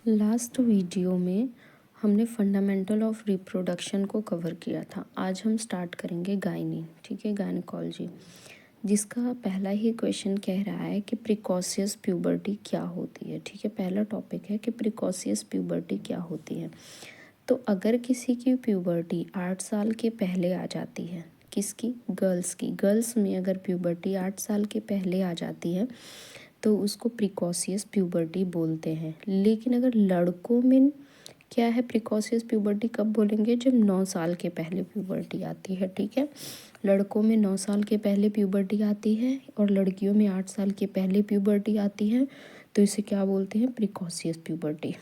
Last video में हमने fundamental of reproduction को कवर किया था। आज हम स्टार्ट करेंगे गायनी, ठीक है, गायनेकोलॉजी, जिसका पहला ही क्वेश्चन कह रहा है कि प्रिकॉशियस प्यूबर्टी क्या होती है। ठीक है, पहला टॉपिक है कि प्रिकॉशियस प्यूबर्टी क्या होती है। तो अगर किसी की प्यूबर्टी 8 साल के पहले आ जाती है, किसकी? गर्ल्स की। गर्ल्स में अगर प्यूबर्टी 8 साल के पहले आ जाती है तो उसको प्रिकॉशियस प्यूबर्टी बोलते हैं। लेकिन अगर लड़कों में क्या है, प्रिकॉशियस प्यूबर्टी कब बोलेंगे? जब 9 साल के पहले प्यूबर्टी आती है। ठीक है, लड़कों में 9 साल के पहले प्यूबर्टी आती है और लड़कियों में 8 साल के पहले प्यूबर्टी आती है, तो इसे क्या बोलते हैं? Precocious puberty.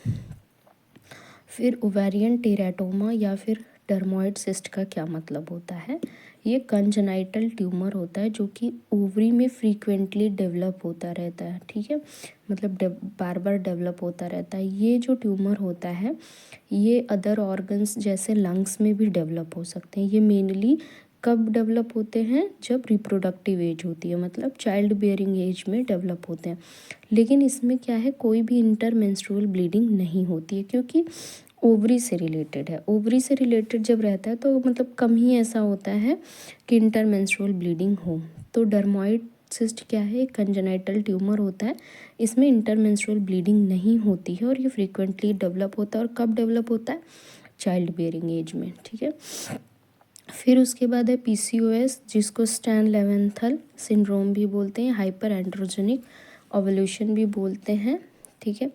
फिर ओवेरियन टेराटोमा या फिर डर्मोइड सिस्ट का क्या मतलब होता है? ये कंजेनाइटल ट्यूमर होता है जो कि ओवरी में फ्रीक्वेंटली डेवलप होता रहता है। ठीक है, मतलब बार बार डेवलप होता रहता है। ये जो ट्यूमर होता है ये अदर ऑर्गन्स जैसे लंग्स में भी डेवलप हो सकते हैं। ये मेनली कब डेवलप होते हैं? जब रिप्रोडक्टिव एज होती है, मतलब चाइल्ड बियरिंग एज में डेवलप होते हैं। लेकिन इसमें क्या है, कोई भी इंटरमेंस्ट्रुअल ब्लीडिंग नहीं होती है क्योंकि ओवरी से रिलेटेड है। ओवरी से रिलेटेड जब रहता है तो मतलब कम ही ऐसा होता है कि इंटरमेंस्ट्रुअल ब्लीडिंग हो। तो डर्मोइड सिस्ट क्या है? एक कंजेनाइटल ट्यूमर होता है। इसमें इंटरमेंस्ट्रुअल ब्लीडिंग नहीं होती है और ये फ्रीक्वेंटली डेवलप होता है। और कब डेवलप होता है? चाइल्ड बियरिंग एज में। ठीक है, फिर उसके बाद है पीसीओएस, जिसको स्टैन लेवेंथल सिंड्रोम भी बोलते हैं, हाइपर एंड्रोजेनिक ओवल्यूशन भी बोलते हैं। ठीक है,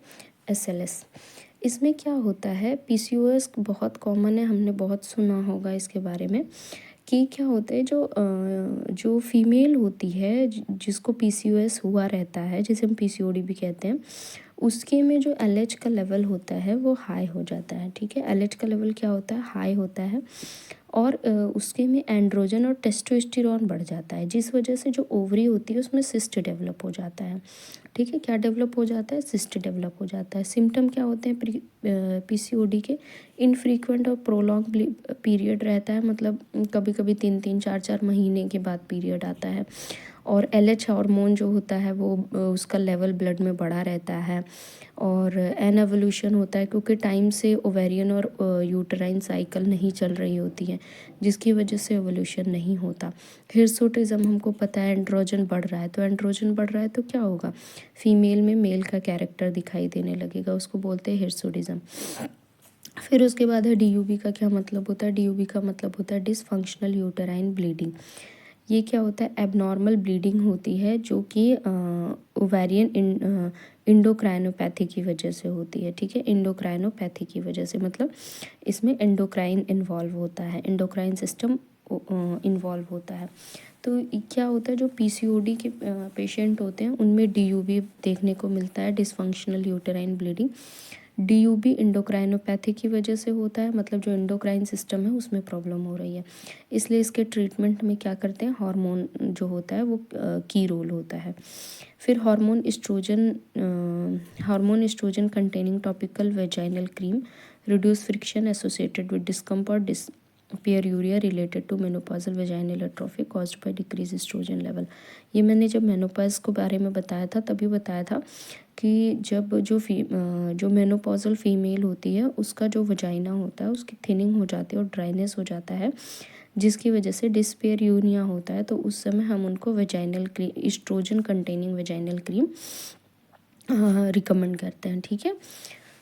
एसएलएस। इसमें क्या होता है, पीसीओएस बहुत कॉमन है, हमने बहुत सुना होगा इसके बारे में कि क्या होता है, जो फीमेल होती है जिसको पीसीओएस हुआ रहता है, जिसे हम पीसीओडी भी कहते हैं, उसके में जो एलएच का लेवल होता है वो हाई हो जाता है। ठीक है, एलएच का लेवल क्या होता है? हाई होता है। और उसके में एंड्रोजन और टेस्टोस्टेरोन बढ़ जाता है, जिस वजह से जो ओवरी होती है उसमें सिस्ट डेवलप हो जाता है। ठीक है, क्या डेवलप हो जाता है? सिस्ट डेवलप हो जाता है। सिम्टम क्या होते हैं पीसीओडी के? इनफ्रीक्वेंट और प्रोलॉन्ग पीरियड रहता है, मतलब कभी कभी 3-3, 4-4 महीने के बाद पीरियड आता है। और एलएच हार्मोन जो होता है वो उसका लेवल ब्लड में बढ़ा रहता है। और एनवोल्यूशन होता है क्योंकि टाइम से ओवेरियन और यूटराइन साइकिल नहीं चल रही होती है, जिसकी वजह से एवोल्यूशन नहीं होता। हिर्सुटिज्म हमको पता है, एंड्रोजन बढ़ रहा है, तो एंड्रोजन बढ़ रहा है तो क्या होगा? फीमेल में मेल का कैरेक्टर दिखाई देने लगेगा, उसको बोलते हैं हिर्सुटिज्म। फिर उसके बाद है डीयूबी का क्या मतलब होता है? डीयूबी का मतलब होता है डिसफंक्शनल यूटराइन ब्लीडिंग। ये क्या होता है? एबनॉर्मल ब्लीडिंग होती है जो कि ओवेरियन इंडोक्राइनोपैथी की वजह से होती है। ठीक है, इंडोक्राइनोपैथी की वजह से, मतलब इसमें एंडोक्राइन इन्वॉल्व होता है, एंडोक्राइन सिस्टम इन्वॉल्व होता है। तो क्या होता है, जो पीसीओडी के पेशेंट होते हैं उनमें डीयूबी देखने को मिलता है, डिसफंक्शनल यूटराइन ब्लीडिंग। डीयूबी इंडोक्राइनोपैथी की वजह से होता है, मतलब जो इंडोक्राइन सिस्टम है उसमें प्रॉब्लम हो रही है। इसलिए इसके ट्रीटमेंट में क्या करते हैं, हार्मोन जो होता है वो की रोल होता है। फिर hormone oestrogen containing topical vaginal cream reduce friction associated with discomfort urea related to menopausal vaginal atrophy caused by decrease oestrogen level. ये मैंने जब मेनोपॉज के बारे में बताया था तभी बताया था कि जब जो मेनोपॉजल फीमेल होती है उसका जो वजाइना होता है उसकी थिनिंग हो जाती है और ड्राइनेस हो जाता है, जिसकी वजह से डिस्पेरियूनिया होता है, तो उस समय हम उनको vaginal cream, oestrogen containing vaginal cream recommend करते हैं। ठीक है,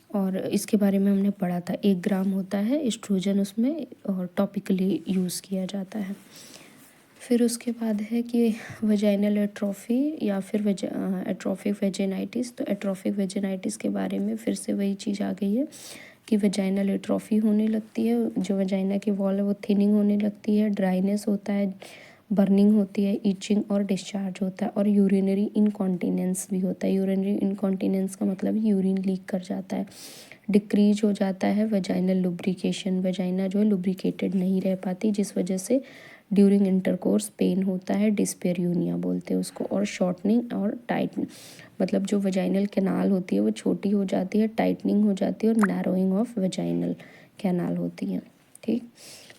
और इसके बारे में हमने पढ़ा था, 1 ग्राम होता है एस्ट्रोजन उसमें और टॉपिकली यूज़ किया जाता है। फिर उसके बाद है कि वेजाइनल एट्रोफी या फिर एट्रोफिक वेजिनाइटिस। तो एट्रोफिक वेजिनाइटिस के बारे में फिर से वही चीज़ आ गई है कि वेजाइनल एट्रोफी होने लगती है, जो वेजाइना की वॉल है वो थिनिंग होने लगती है, ड्राइनेस होता है, बर्निंग होती है, ईचिंग और डिस्चार्ज होता है, और यूरिनरी इनकॉन्टिनेंस भी होता है। यूरिनरी इनकॉन्टिनेंस का मतलब यूरिन लीक कर जाता है। डिक्रीज हो जाता है वेजाइनल लुब्रिकेशन, वेजाइना जो है लुब्रिकेटेड नहीं रह पाती, जिस वजह से ड्यूरिंग इंटरकोर्स पेन होता है, डिस्पेरियूनिया बोलते हैं उसको। और शॉर्टनिंग और टाइटनिंग, मतलब जो वेजाइनल कैनाल होती है वो छोटी हो जाती है, टाइटनिंग हो जाती है और नैरोइंग ऑफ वेजाइनल कैनाल होती है। ठीक,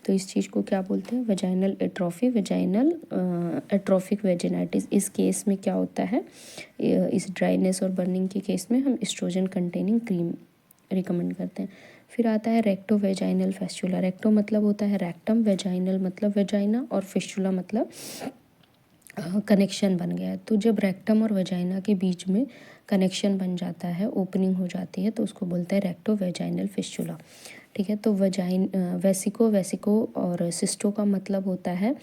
तो इस चीज़ को क्या बोलते हैं? Vaginal atrophy, vaginal atrophic vaginitis. इस केस में क्या होता है, इस ड्राइनेस और बर्निंग के केस में हम एस्ट्रोजन कंटेनिंग क्रीम रिकमेंड करते हैं। फिर आता है रेक्टो वेजाइनल फिस्टुला। रेक्टो मतलब होता है रेक्टम, वेजाइनल मतलब वेजाइना, और फिस्टुला मतलब कनेक्शन बन गया है। तो जब रेक्टम और वेजाइना के बीच में कनेक्शन बन जाता है, ओपनिंग हो जाती है, तो उसको बोलते हैं रेक्टो वेजाइनल फिस्टुला। ठीक है। तो वेसिको और सिस्टो का मतलब होता है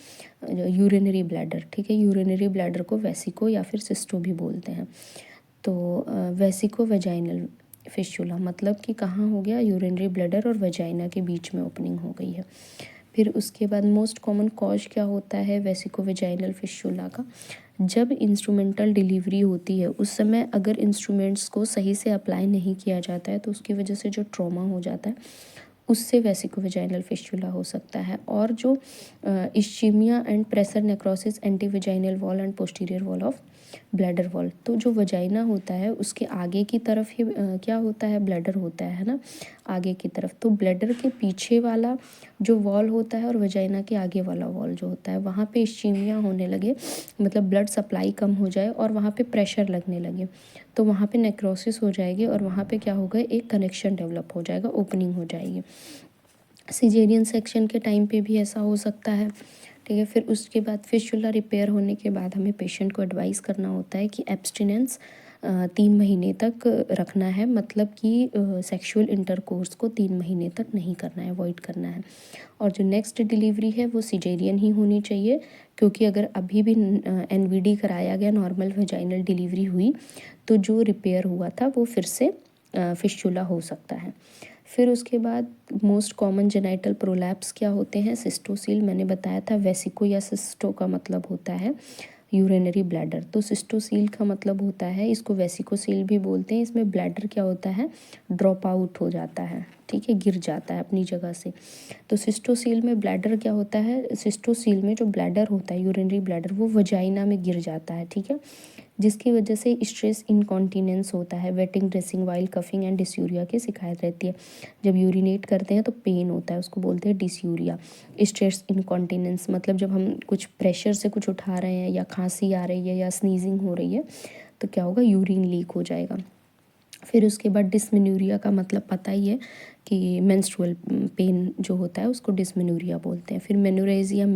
यूरिनरी ब्लैडर। ठीक है, यूरिनरी ब्लैडर को वेसिको या फिर सिस्टो भी बोलते हैं। तो वेसिको वेजाइनल फिस्टुला मतलब कि कहाँ हो गया, यूरिनरी ब्लैडर और वेजाइना के बीच में ओपनिंग हो गई है। फिर उसके बाद मोस्ट कॉमन कॉज क्या होता है वेसिको वेजाइनल फिस्टुला का, जब इंस्ट्रूमेंटल डिलीवरी होती है उस समय अगर इंस्ट्रूमेंट्स को सही से अप्लाई नहीं किया जाता है तो उसकी वजह से जो ट्रॉमा हो जाता है उससे वेसिको वेजाइनल फिस्टुला हो सकता है। और जो ischaemia and pressure necrosis anti vaginal wall and posterior wall of bladder wall, तो जो वजाइना होता है उसके आगे की तरफ ही क्या होता है, ब्लैडर होता है ना, आगे की तरफ। तो ब्लैडर के पीछे वाला जो वॉल होता है और वजाइना के आगे वाला वॉल जो होता है वहाँ पे इश्चीमिया होने लगे, मतलब ब्लड सप्लाई कम हो जाए और वहाँ पे प्रेशर लगने लगे, तो वहाँ पे नेक्रोसिस हो जाएगी और वहाँ पे क्या होगा, एक कनेक्शन डेवलप हो जाएगा, ओपनिंग हो जाएगी। सिजेरियन सेक्शन के टाइम पे भी ऐसा हो सकता है। ठीक है। फिर उसके बाद फिस्टुला रिपेयर होने के बाद हमें पेशेंट को एडवाइस करना होता है कि एब्सटिनेंस 3 महीने तक रखना है, मतलब कि सेक्सुअल इंटरकोर्स को 3 महीने तक नहीं करना है, अवॉइड करना है। और जो नेक्स्ट डिलीवरी है वो सिजेरियन ही होनी चाहिए, क्योंकि अगर अभी भी एनवीडी कराया गया, नॉर्मल वेजाइनल डिलीवरी हुई, तो जो रिपेयर हुआ था वो फिर से फिस्टुला हो सकता है। फिर उसके बाद मोस्ट कॉमन जेनाइटल प्रोलैप्स क्या होते हैं, सिस्टोसील मैंने बताया था। वेसिको या सिस्टो का मतलब होता है यूरिनरी ब्लैडर, तो सिस्टोसील का मतलब होता है, इसको वेसिकोसील भी बोलते हैं। इसमें ब्लैडर क्या होता है, ड्रॉप आउट हो जाता है, ठीक है, गिर जाता है अपनी जगह से। तो सिस्टोसील में ब्लैडर क्या होता है, सिस्टोसील में जो ब्लैडर होता है यूरिनरी ब्लैडर वो वजाइना में गिर जाता है, ठीक है, जिसकी वजह से स्ट्रेस इनकॉन्टीनेंस होता है, waiting, dressing while, coughing and dysuria की शिकायत रहती है। जब यूरिनेट करते हैं तो पेन होता है, उसको बोलते हैं डिस्यूरिया। स्ट्रेस इनकॉन्टीनेंस मतलब जब हम कुछ प्रेशर से कुछ उठा रहे हैं या खांसी आ रही है या स्नीजिंग हो रही है तो क्या होगा, यूरिन लीक हो जाएगा। फिर उसके बाद डिस्मेनोरिया का मतलब पता ही है कि मेंस्ट्रुअल पेन जो होता है उसको डिस्मेनोरिया बोलते हैं। फिर मेनोरेजिया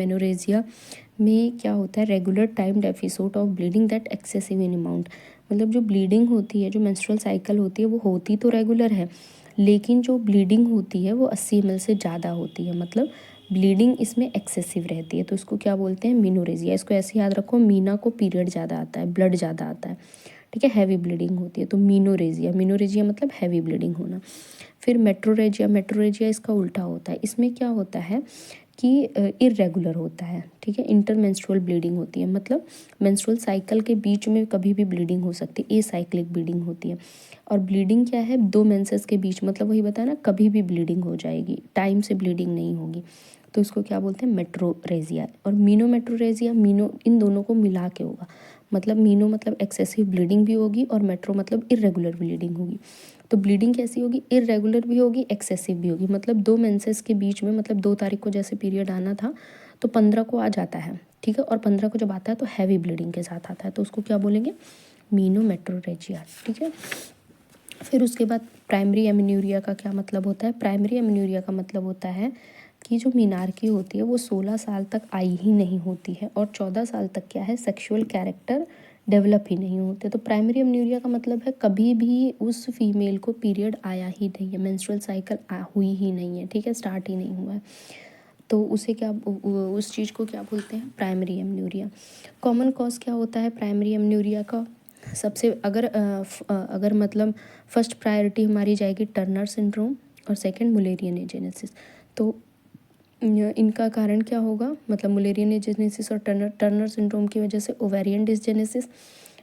में क्या होता है, regular timed episode of bleeding that excessive in amount, मतलब जो ब्लीडिंग होती है, जो मेंस्ट्रुअल साइकिल होती है वो होती तो रेगुलर है, लेकिन जो ब्लीडिंग होती है वो 80 ml से ज़्यादा होती है, मतलब ब्लीडिंग इसमें एक्सेसिव रहती है, तो इसको क्या बोलते हैं, मीनोरेजिया। इसको ऐसे याद रखो, मीना को पीरियड ज़्यादा आता है, ब्लड ज़्यादा आता है, ठीक है, हैवी ब्लीडिंग होती है, तो मीनोरेजिया मतलब हैवी ब्लीडिंग होना। फिर मेट्रोरेजिया इसका उल्टा होता है, इसमें क्या होता है कि इर्रेगुलर होता है, ठीक है, इंटरमेंस्ट्रुअल ब्लीडिंग होती है, मतलब मेंस्ट्रुअल साइकिल के बीच में कभी भी ब्लीडिंग हो सकती है, एसाइक्लिक ब्लीडिंग होती है। और ब्लीडिंग क्या है, 2 मेंसेस के बीच, मतलब वही बताया ना, कभी भी ब्लीडिंग हो जाएगी, टाइम से ब्लीडिंग नहीं होगी, तो इसको क्या बोलते हैं, मेट्रोरेजिया। और मेट्रोरेजिया, इन दोनों को मिला के होगा, मतलब मीनो मतलब एक्सेसिव ब्लीडिंग भी होगी और मेट्रो मतलब इर्रेगुलर ब्लीडिंग होगी। तो ब्लीडिंग कैसी होगी, इर्रेगुलर भी होगी, एक्सेसिव भी होगी, मतलब 2 मेंसेस के बीच में, मतलब 2 तारीख को जैसे पीरियड आना था तो 15 को आ जाता है, ठीक है, और 15 को जब आता है तो हैवी ब्लीडिंग के साथ आता है, तो उसको क्या बोलेंगे, मेट्रोरेजिया, ठीक है। फिर उसके बाद प्राइमरी एमेन्यूरिया का क्या मतलब होता है, प्राइमरी एमेन्यूरिया का मतलब होता है कि जो मीनार्की होती है वो 16 साल तक आई ही नहीं होती है और 14 साल तक क्या है, सेक्सुअल कैरेक्टर डेवलप ही नहीं होते। तो प्राइमरी एमेन्यूरिया का मतलब है कभी भी उस फीमेल को पीरियड आया ही नहीं है, मेंस्ट्रुअल साइकिल हुई ही नहीं है, ठीक है, स्टार्ट ही नहीं हुआ है, तो उसे क्या, उस चीज़ को क्या बोलते हैं, प्राइमरी एमेन्यूरिया। कॉमन कॉज क्या होता है प्राइमरी एमेन्यूरिया का, सबसे अगर मतलब फर्स्ट प्रायोरिटी हमारी जाएगी टर्नर सिंड्रोम और सेकंड मुलेरियन एजेनेसिस। तो इनका कारण क्या होगा, मतलब मुलेरियन एजेनेसिस और टर्नर सिंड्रोम की वजह से ओवेरियन डिसजेनेसिस,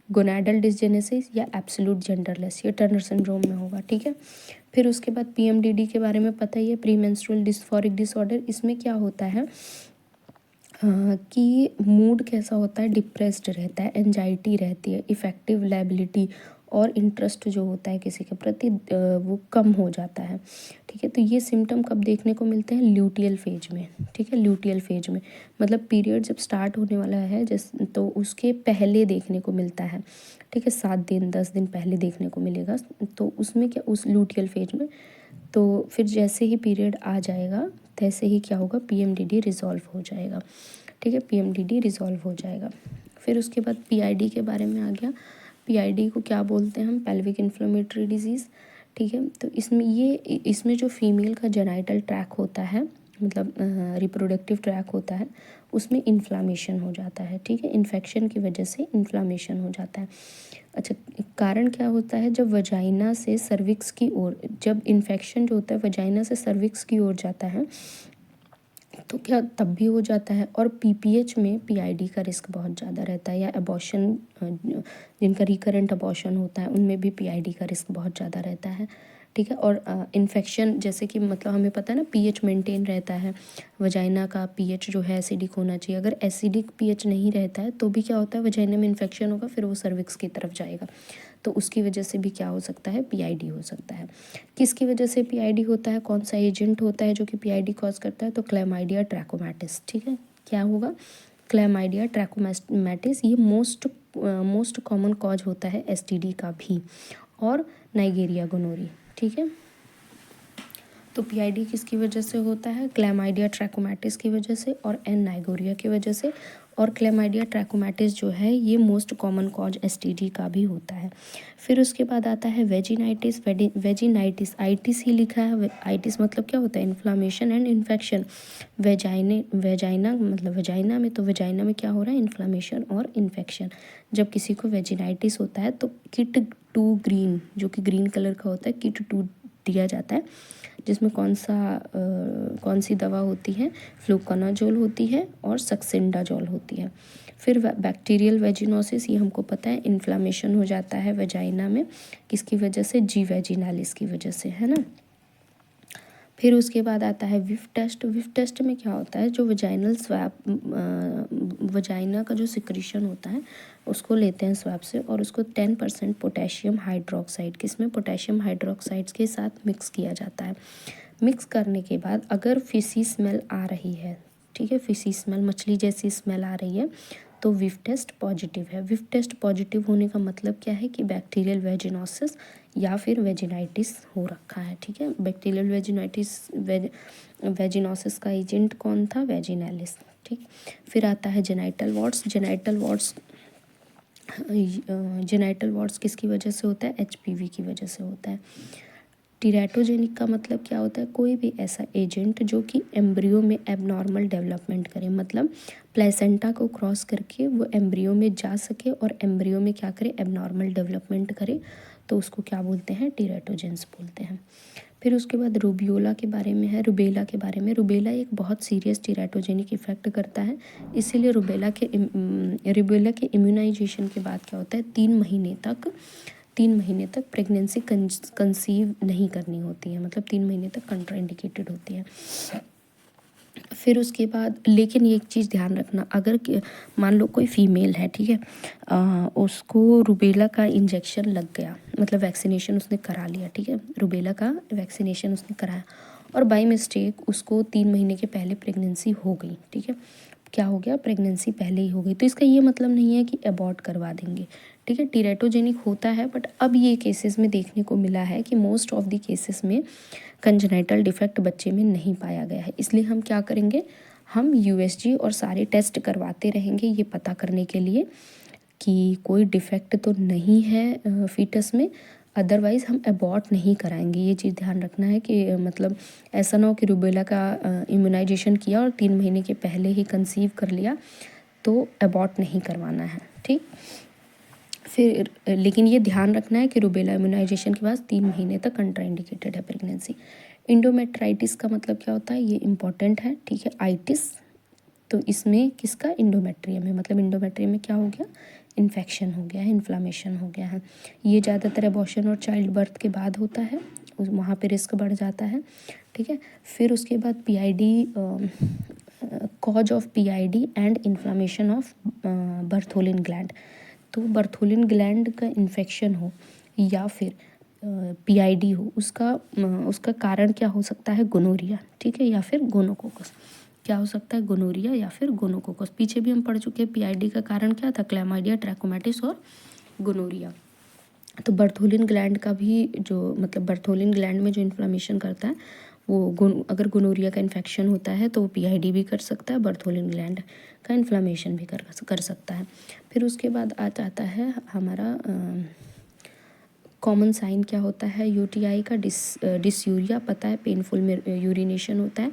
गोनाडल डिसजेनेसिस या एब्सोल्यूट जेंडरलेस, ये टर्नर सिंड्रोम में होगा, ठीक है। फिर उसके बाद पीएमडीडी के बारे में पता ही है, प्री मेंस्ट्रुअल डिस्फोरिक डिसऑर्डर। इसमें क्या होता है कि मूड कैसा होता है, डिप्रेस्ड रहता है, एंजाइटी रहती है, इफेक्टिव लाइबिलिटी और इंटरेस्ट जो होता है किसी के प्रति वो कम हो जाता है। ठीक है, तो ये सिम्टम कब देखने को मिलते हैं? ल्यूटियल फेज में। ठीक है, ल्यूटियल फेज में मतलब पीरियड जब स्टार्ट होने वाला है तो उसके पहले देखने को मिलता है। ठीक है, 7 दिन 10 दिन पहले देखने को मिलेगा। तो उसमें क्या, उस ल्यूटियल फेज में तो फिर जैसे ही पीरियड आ जाएगा तैसे ही क्या होगा, पीएमडीडी रिजॉल्व हो जाएगा। ठीक है, पीएमडीडी रिजॉल्व हो जाएगा। फिर उसके बाद पीआईडी के बारे में आ गया। पीआईडी को क्या बोलते हैं हम? Pelvic inflammatory disease. ठीक है, तो इसमें जो फीमेल का जेनाइटल ट्रैक होता है, मतलब रिप्रोडक्टिव ट्रैक होता है, उसमें इन्फ्लामेशन हो जाता है। ठीक है, इन्फेक्शन की वजह से इन्फ्लामेशन हो जाता है। अच्छा, कारण क्या होता है? जब वजाइना से सर्विक्स की ओर, जब इन्फेक्शन जो होता है वजाइना से सर्विक्स की ओर जाता है तो क्या तब भी हो जाता है। और पीपीएच में पीआईडी का रिस्क बहुत ज़्यादा रहता है, या अबॉर्शन, जिनका रिकरेंट अबॉर्शन होता है उनमें भी पीआईडी का रिस्क बहुत ज़्यादा रहता है। ठीक है, और इन्फेक्शन जैसे कि मतलब हमें पता है ना, पीएच मेंटेन रहता है, वजाइना का पीएच जो है एसिडिक होना चाहिए। अगर एसिडिक पीएच नहीं रहता है तो भी क्या होता है, वजाइना में इन्फेक्शन होगा, फिर वो सर्विक्स की तरफ जाएगा, तो उसकी वजह से भी क्या हो सकता है, पीआईडी हो सकता है। किसकी वजह से पीआईडी होता है? कौन सा एजेंट होता है जो कि पीआईडी कॉज करता है? तो क्लैमाइडिया ट्रैकोमैटिस। ठीक है, क्या होगा? Chlamydia trachomatis. ये मोस्ट कॉमन कॉज होता है एसटीडी का भी, और नाइगेरिया गोनोरी। ठीक है, तो पीआईडी किसकी वजह से होता है? क्लैमाइडिया ट्रैकोमैटिस की वजह से और एन नाइगेरिया की वजह से। और क्लैमाइडिया ट्रैकोमैटिस जो है ये मोस्ट कॉमन कॉज एसटीडी का भी होता है। फिर उसके बाद आता है वेजिनाइटिस। वेजिनाइटिस, आइटिस ही लिखा है। आइटिस मतलब क्या होता है? Inflammation and infection. वेजाइना मतलब वजाइना में, तो वजाइना में क्या हो रहा है? इन्फ्लामेशन और इन्फेक्शन। जब किसी को वेजिनाइटिस होता है तो किट 2 ग्रीन, जो कि ग्रीन कलर का होता है, किट 2 दिया जाता है, जिसमें कौन सी दवा होती है? फ्लूकोनाजोल होती है और सक्सिंडाजोल होती है। फिर बैक्टीरियल वेजिनोसिस, ये हमको पता है, इन्फ्लामेशन हो जाता है वजाइना में, किसकी वजह से? जी वेजिनालिस की वजह से, है ना। फिर उसके बाद आता है विफ टेस्ट। विफ टेस्ट में क्या होता है? जो वजाइनल स्वैप, वजाइना का जो सिक्रीशन होता है उसको लेते हैं स्वैप से, और उसको 10% पोटेशियम हाइड्रोक्साइड, किसमें? पोटेशियम हाइड्रोक्साइड्स के साथ मिक्स किया जाता है। मिक्स करने के बाद अगर फिशी स्मेल आ रही है, ठीक है, फिशी स्मेल, मछली जैसी स्मेल आ रही है, तो विफ टेस्ट पॉजिटिव है। विफ टेस्ट पॉजिटिव होने का मतलब क्या है? कि बैक्टीरियल वेजिनोसिस या फिर वेजिनाइटिस हो रखा है। ठीक है, बैक्टीरियल वेजिनोसिस का एजेंट कौन था? वेजिनैलिस। ठीक, फिर आता है जेनाइटल वॉर्ड्स। जेनाइटल वॉर्ड्स किसकी वजह से होता है? एचपीवी की वजह से होता है। टीरैटोजेनिक का मतलब क्या होता है? कोई भी ऐसा एजेंट जो कि एम्ब्रियो में एबनॉर्मल डेवलपमेंट करे, मतलब प्लेसेंटा को क्रॉस करके वो एम्ब्रियो में जा सके और एम्ब्रियो में क्या करे? एबनॉर्मल डेवलपमेंट करे, तो उसको क्या बोलते हैं? टीरैटोजेंस बोलते हैं। फिर उसके बाद रूबियोला के बारे में है, रुबेला के बारे में। रुबेला एक बहुत सीरियस टीरैटोजेनिक इफेक्ट करता है, इसीलिए रुबेला के इम्यूनाइजेशन के बाद क्या होता है? 3 महीने तक प्रेगनेंसी कंसीव नहीं करनी होती है, मतलब 3 महीने तक कंट्राइंडिकेटेड होती है। फिर उसके बाद लेकिन ये एक चीज़ ध्यान रखना, अगर मान लो कोई फीमेल है, ठीक है, उसको रुबेला का इंजेक्शन लग गया, मतलब वैक्सीनेशन उसने करा लिया, ठीक है, रुबेला का वैक्सीनेशन उसने कराया, और बाय मिस्टेक उसको 3 महीने के पहले प्रेगनेंसी हो गई, ठीक है, क्या हो गया? प्रेगनेंसी पहले ही हो गई, तो इसका ये मतलब नहीं है कि अबॉर्ट करवा देंगे। ठीक है, टीरैटोजेनिक होता है, बट अब ये केसेस में देखने को मिला है कि मोस्ट ऑफ द केसेस में कंजेनाइटल डिफेक्ट बच्चे में नहीं पाया गया है। इसलिए हम क्या करेंगे? हम यूएसजी और सारे टेस्ट करवाते रहेंगे ये पता करने के लिए कि कोई डिफेक्ट तो नहीं है फीटस में, अदरवाइज़ हम अबॉर्ट नहीं कराएंगे। ये चीज़ ध्यान रखना है कि मतलब ऐसा ना हो कि रुबेला का इम्यूनाइजेशन किया और 3 महीने के पहले ही कंसीव कर लिया, तो अबॉर्ट नहीं करवाना है। ठीक, फिर लेकिन ये ध्यान रखना है कि रुबेला इम्यूनाइजेशन के बाद 3 महीने तक कंट्राइंडिकेटेड है प्रेगनेंसी। इंडोमेट्राइटिस का मतलब क्या होता है? ये इंपॉर्टेंट है, ठीक है। आइटिस, तो इसमें किसका? इंडोमेट्रियम है, मतलब इंडोमेट्रियम में क्या हो गया? इन्फेक्शन हो गया है, इन्फ्लामेशन हो गया है। ये ज़्यादातर अबॉर्शन और चाइल्ड बर्थ के बाद होता है, वहाँ पे रिस्क बढ़ जाता है, ठीक है। फिर उसके बाद PID, cause of PID and inflammation of Bartholin gland. तो बर्थोलिन ग्लैंड का इन्फेक्शन हो या फिर PID हो, उसका कारण क्या हो सकता है? गोनोरिया, ठीक है, या फिर गोनोकोकस। क्या हो सकता है? गोनोरिया या फिर गोनोकोकस। पीछे भी हम पढ़ चुके हैं PID का कारण क्या था? क्लैमाइडिया, ट्रैकोमैटिस और गोनोरिया। तो बर्थोलिन ग्लैंड का भी जो मतलब बर्थोलिन ग्लैंड में जो इन्फ्लामेशन करता है वो अगर गोनोरिया का इन्फेक्शन होता है तो वो PID भी कर सकता है, बर्थोलिन ग्लैंड का इन्फ्लामेशन भी कर सकता है। फिर उसके बाद आ जाता है हमारा कॉमन साइन क्या होता है? UTI का डिसयूरिया, पता है, पेनफुल में यूरिनेशन होता है।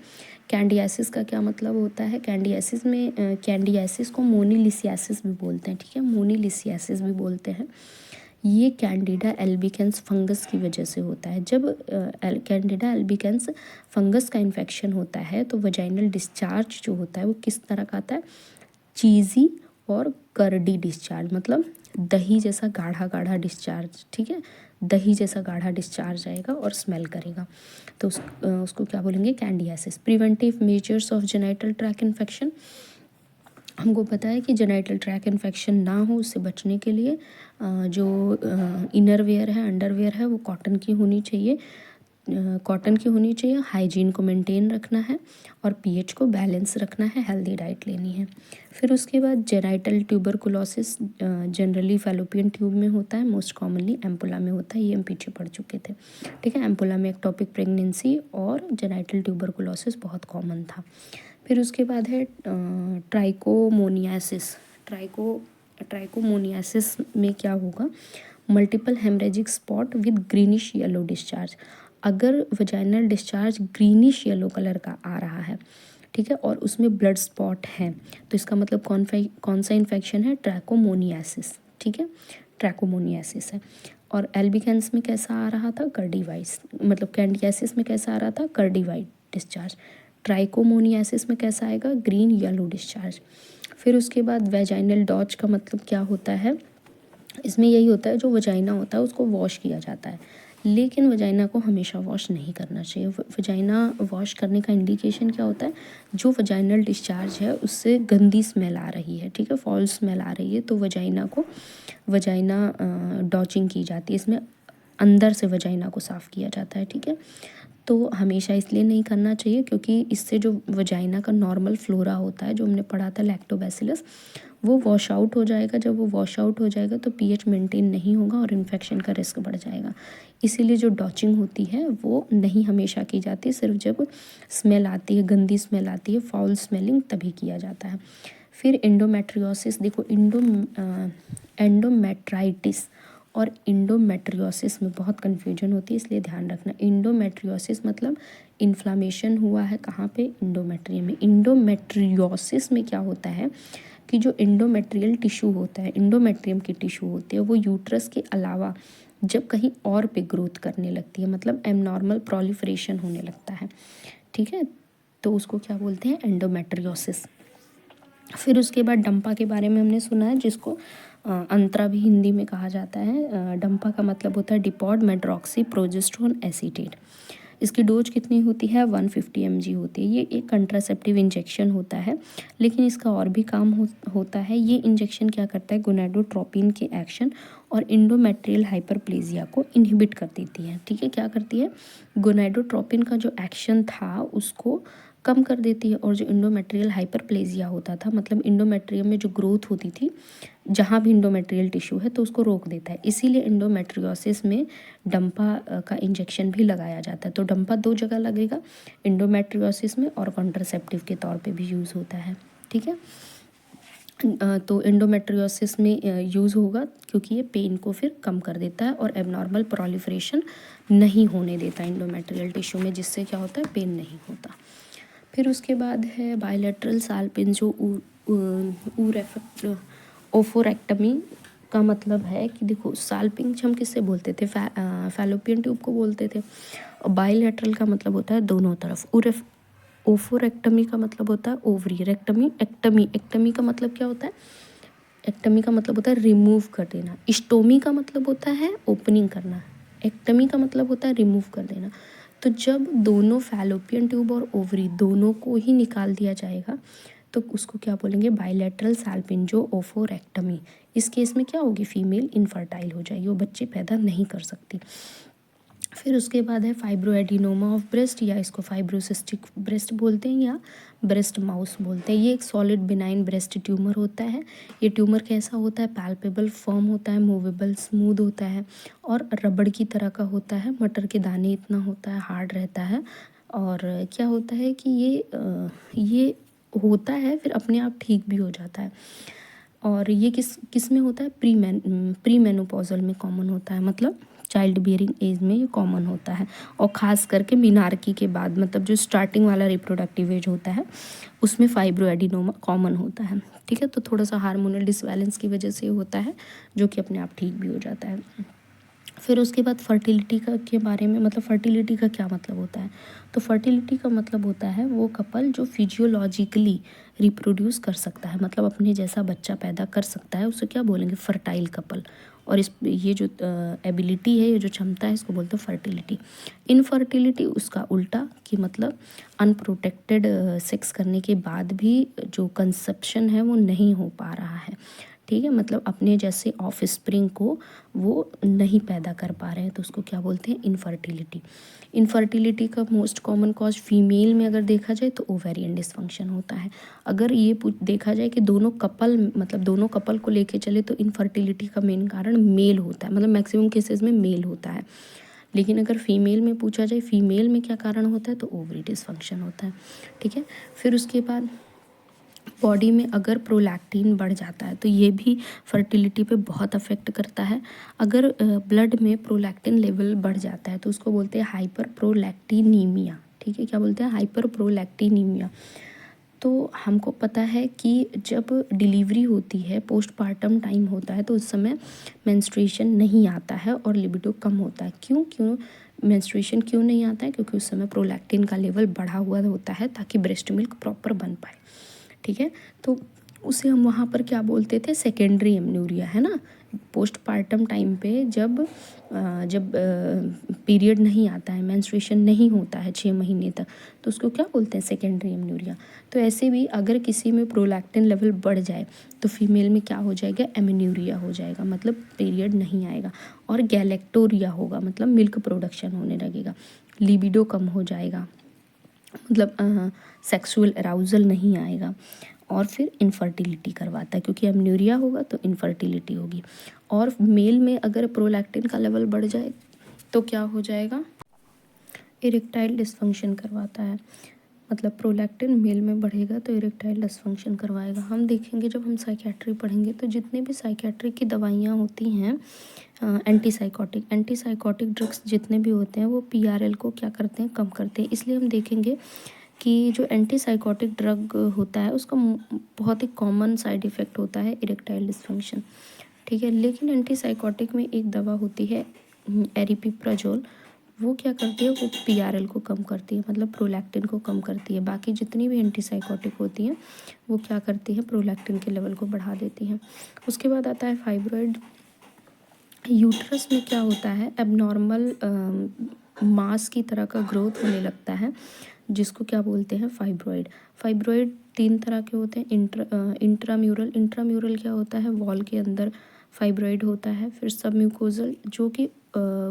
कैंडियासिस का क्या मतलब होता है? कैंडियासिस को मोनीलिसियासिस भी बोलते हैं, ठीक है, मोनीलिसियासिस भी बोलते हैं। ये कैंडिडा एल्बिकेंस फंगस की वजह से होता है। जब कैंडिडा एल्बिकेंस फंगस का इन्फेक्शन होता है तो वजाइनल डिस्चार्ज जो होता है वो किस तरह का आता है? चीज़ी और कर्डी डिस्चार्ज, मतलब दही जैसा गाढ़ा गाढ़ा डिस्चार्ज, ठीक है, दही जैसा गाढ़ा डिस्चार्ज आएगा और स्मेल करेगा। तो उसको क्या बोलेंगे? Candidiasis. Preventive measures of genital tract infection, हमको पता है कि जेनिटल ट्रैक इन्फेक्शन ना हो उससे बचने के लिए जो इनरवेयर है, अंडरवेयर है, वो कॉटन की होनी चाहिए, हाइजीन को मेंटेन रखना है और पीएच को बैलेंस रखना है, हेल्दी डाइट लेनी है। फिर उसके बाद genital tuberculosis generally fallopian tube में होता है, मोस्ट कॉमनली एम्पुला में होता है, ये हम पीछे पढ़ चुके थे, ठीक है। एम्पुला में एक्टोपिक प्रेगनेंसी और जेनिटल ट्यूबरकुलोसिस बहुत कॉमन था। फिर उसके बाद है ट्राइकोमोनियासिस में क्या होगा? Multiple haemorrhagic spot with greenish yellow discharge. अगर vaginal discharge greenish yellow colour का आ रहा है, ठीक है, और उसमें ब्लड स्पॉट है, तो इसका मतलब कौन सा इन्फेक्शन है? ट्रैकोमोनियासिस, ठीक है, ट्रैकोमोनियासिस है। और एल्बिकेंस में कैसा आ रहा था? कर्डिवाइस, मतलब कैंडियासिस में कैसा आ रहा था? कर्डिवाइट डिस्चार्ज। ट्राइकोमोनियासिस में कैसा आएगा? Green yellow discharge. फिर उसके बाद वेजाइनल डॉज का मतलब क्या होता है? इसमें यही होता है जो वजाइना होता है उसको वॉश किया जाता है, लेकिन वजाइना को हमेशा वॉश नहीं करना चाहिए। वजाइना वॉश करने का इंडिकेशन क्या होता है? जो वजाइनल डिस्चार्ज है उससे गंदी स्मेल आ रही है, ठीक है, फॉल स्मेल आ रही है, तो वजाइना डॉचिंग की जाती है। इसमें अंदर से वजाइना को साफ़ किया जाता है, ठीक है। तो हमेशा इसलिए नहीं करना चाहिए क्योंकि इससे जो वजाइना का नॉर्मल फ्लोरा होता है, जो हमने पढ़ा था लैक्टोबैसिलस, वो वॉश आउट हो जाएगा। जब वो वॉश आउट हो जाएगा तो पीएच मेंटेन नहीं होगा और इन्फेक्शन का रिस्क बढ़ जाएगा। इसीलिए जो डॉचिंग होती है वो नहीं हमेशा की जाती, सिर्फ जब स्मेल आती है, गंदी स्मेल आती है, फाउल स्मेलिंग, तभी किया जाता है। फिर एंडोमेट्रियोसिस, देखो एंडोमेट्राइटिस और इंडोमेट्रियोसिस में बहुत कन्फ्यूजन होती है, इसलिए ध्यान रखना। इंडोमेट्रियोसिस मतलब इन्फ्लामेशन हुआ है कहाँ पे? इंडोमेट्रियम में। इंडोमेट्रियोसिस में क्या होता है कि जो इंडोमेट्रियल टिश्यू होता है, इंडोमेट्रियम की टिश्यू होती है, वो यूट्रस के अलावा जब कहीं और पे ग्रोथ करने लगती है, मतलब एबनॉर्मल प्रोलिफरेशन होने लगता है, ठीक है, तो उसको क्या बोलते हैं? एंडोमेट्रियोसिस। फिर उसके बाद डंपा के बारे में हमने सुना है, जिसको अंतरा भी हिंदी में कहा जाता है। डंपा का मतलब होता है डिपॉड मेड्रॉक्सी प्रोजेस्टेरोन एसीटेट। इसकी डोज कितनी होती है? 150 mg होती है। ये एक कंट्रासेप्टिव इंजेक्शन होता है, लेकिन इसका और भी काम होता है। ये इंजेक्शन क्या करता है? गोनाडोट्रोपिन के एक्शन और इंडोमेट्रियल हाइपरप्लेजिया को इनहिबिट कर देती है, ठीक है। क्या करती है? गोनाडोट्रोपिन का जो एक्शन था उसको कम कर देती है, और जो इंडोमेट्रियल हाइपरप्लेजिया होता था, मतलब इंडोमेट्रियम में जो ग्रोथ होती थी जहाँ भी इंडोमेट्रियल टिश्यू है, तो उसको रोक देता है। इसीलिए इंडोमेट्रियोसिस में डंपा का इंजेक्शन भी लगाया जाता है। तो डंपा 2 जगह लगेगा, इंडोमेट्रियोसिस में और कॉन्ट्रासेप्टिव के तौर पे भी यूज़ होता है, ठीक है। तो इंडोमेट्रियोसिस में यूज़ होगा क्योंकि ये पेन को फिर कम कर देता है और एबनॉर्मल प्रोलिफरेशन नहीं होने देता इंडोमेट्रियल टिश्यू में, जिससे क्या होता है? पेन नहीं होता। फिर उसके बाद है बायलैटरल साल्पिन, जो ओफोरेक्टमी का मतलब है कि देखो, साल्पिंग हम किससे बोलते थे? फैलोपियन ट्यूब को बोलते थे। और बायलैटरल का मतलब होता है दोनों तरफ। ओफोरेक्टमी का मतलब होता है ओवरी। एक्टमी का मतलब क्या होता है? एक्टमी का मतलब होता है रिमूव कर देना। स्टोमी का मतलब होता है ओपनिंग करना। एक्टमी का मतलब होता है रिमूव कर देना। तो जब दोनों फैलोपियन ट्यूब और ओवरी दोनों को ही निकाल दिया जाएगा तो उसको क्या बोलेंगे, बायलैटरल सैल्पिंजो ओफोरेक्टमी। इस केस में क्या होगी, फीमेल इनफर्टाइल हो जाएगी, वो बच्चे पैदा नहीं कर सकती। फिर उसके बाद है फाइब्रोएडिनोमा ऑफ ब्रेस्ट, या इसको फाइब्रोसिस्टिक ब्रेस्ट बोलते हैं या ब्रेस्ट माउस बोलते हैं। ये एक सॉलिड बिनाइन ब्रेस्ट ट्यूमर होता है। ये ट्यूमर कैसा होता है, पैल्पेबल, फर्म होता है, मूवेबल, स्मूथ होता है और रबड़ की तरह का होता है, मटर के दाने इतना होता है, हार्ड रहता है। और क्या होता है कि ये होता है फिर अपने आप ठीक भी हो जाता है। और ये किस में होता है, प्री मेनोपॉजल में कॉमन होता है, मतलब चाइल्ड बियरिंग एज में ये कॉमन होता है। और ख़ास करके मिनार्की के बाद, मतलब जो स्टार्टिंग वाला रिप्रोडक्टिव एज होता है उसमें फाइब्रोएडिनोमा कॉमन होता है। ठीक है, तो थोड़ा सा हार्मोनल डिसबैलेंस की वजह से होता है, जो कि अपने आप ठीक भी हो जाता है। फिर उसके बाद फर्टिलिटी का के बारे में, मतलब फर्टिलिटी का क्या मतलब होता है, तो फर्टिलिटी का मतलब होता है वो कपल जो फिजियोलॉजिकली रिप्रोड्यूस कर सकता है, मतलब अपने जैसा बच्चा पैदा कर सकता है, उसे क्या बोलेंगे, फर्टाइल कपल। और ये जो एबिलिटी है, ये जो क्षमता है, इसको बोलते हैं फर्टिलिटी। इनफर्टिलिटी उसका उल्टा, कि मतलब अनप्रोटेक्टेड सेक्स करने के बाद भी जो कंसेप्शन है वो नहीं हो पा रहा है। ठीक है, मतलब अपने जैसे ऑफ स्प्रिंग को वो नहीं पैदा कर पा रहे हैं, तो उसको क्या बोलते हैं, इनफर्टिलिटी। इनफर्टिलिटी का मोस्ट कॉमन कॉज फीमेल में अगर देखा जाए तो ओवेरियन डिसफंक्शन होता है। अगर ये देखा जाए कि दोनों कपल को लेके चले तो इनफर्टिलिटी का मेन कारण मेल होता है, मतलब मैक्सिमम केसेस में मेल होता है। लेकिन अगर फीमेल में पूछा जाए, फीमेल में क्या कारण होता है, तो ओवरी डिसफंक्शन होता है। ठीक है, फिर उसके बाद बॉडी में अगर प्रोलैक्टिन बढ़ जाता है तो ये भी फर्टिलिटी पे बहुत अफेक्ट करता है। अगर ब्लड में प्रोलैक्टिन लेवल बढ़ जाता है तो उसको बोलते हैं हाइपर प्रोलैक्टिनीमिया। ठीक है, क्या बोलते हैं, हाइपर प्रोलैक्टिनीमिया। तो हमको पता है कि जब डिलीवरी होती है, पोस्टपार्टम टाइम होता है, तो उस समय मेंस्ट्रुएशन नहीं आता है और लिबिडो कम होता है। क्यों मेंस्ट्रुएशन क्यों नहीं आता है, क्योंकि उस समय प्रोलैक्टिन का लेवल बढ़ा हुआ होता है ताकि ब्रेस्ट मिल्क प्रॉपर बन पाए। ठीक है, तो उसे हम वहाँ पर क्या बोलते थे, सेकेंडरी एमनूरिया, है ना। पोस्टपार्टम टाइम पे जब पीरियड नहीं आता है, मेंस्ट्रुएशन नहीं होता है 6 महीने तक, तो उसको क्या बोलते हैं, सेकेंडरी एमनूरिया। तो ऐसे भी अगर किसी में प्रोलैक्टिन लेवल बढ़ जाए तो फीमेल में क्या हो जाएगा, एमनूरिया हो जाएगा, मतलब पीरियड नहीं आएगा। और गैलेक्टोरिया होगा, मतलब मिल्क प्रोडक्शन होने लगेगा, लिबिडो कम हो जाएगा, मतलब सेक्सुअल अराउजल नहीं आएगा। और फिर इनफर्टिलिटी करवाता है, क्योंकि एमन्यूरिया होगा तो इनफर्टिलिटी होगी। और मेल में अगर प्रोलैक्टिन का लेवल बढ़ जाए तो क्या हो जाएगा, इरेक्टाइल डिसफंक्शन करवाता है। मतलब प्रोलैक्टिन मेल में बढ़ेगा तो इरेक्टाइल डिसफंक्शन करवाएगा। हम देखेंगे जब हम साइकेट्री पढ़ेंगे तो जितने भी साइकेट्री की दवाइयाँ होती हैं, एंटीसाइकोटिक ड्रग्स जितने भी होते हैं वो पीआरएल को क्या करते हैं, कम करते हैं। इसलिए हम देखेंगे कि जो एंटीसाइकोटिक ड्रग होता है उसका बहुत ही कॉमन साइड इफ़ेक्ट होता है इरेक्टाइल डिसफंक्शन। ठीक है, लेकिन एंटीसाइकोटिक में एक दवा होती है एरिपिप्राजोल, वो क्या करती है, वो पीआरएल को कम करती है, मतलब प्रोलैक्टिन को कम करती है। बाकी जितनी भी एंटीसाइकोटिक होती हैं वो क्या करती हैं, प्रोलैक्टिन के लेवल को बढ़ा देती हैं। उसके बाद आता है फाइब्रॉइड। यूट्रस में क्या होता है, एबनॉर्मल मास की तरह का ग्रोथ होने लगता है, जिसको क्या बोलते हैं, फाइब्रॉइड। फाइब्रॉइड 3 तरह के होते हैं, इंट्राम्यूरल क्या होता है, वॉल के अंदर फाइब्रॉइड होता है। फिर सबम्यूकोजल, जो कि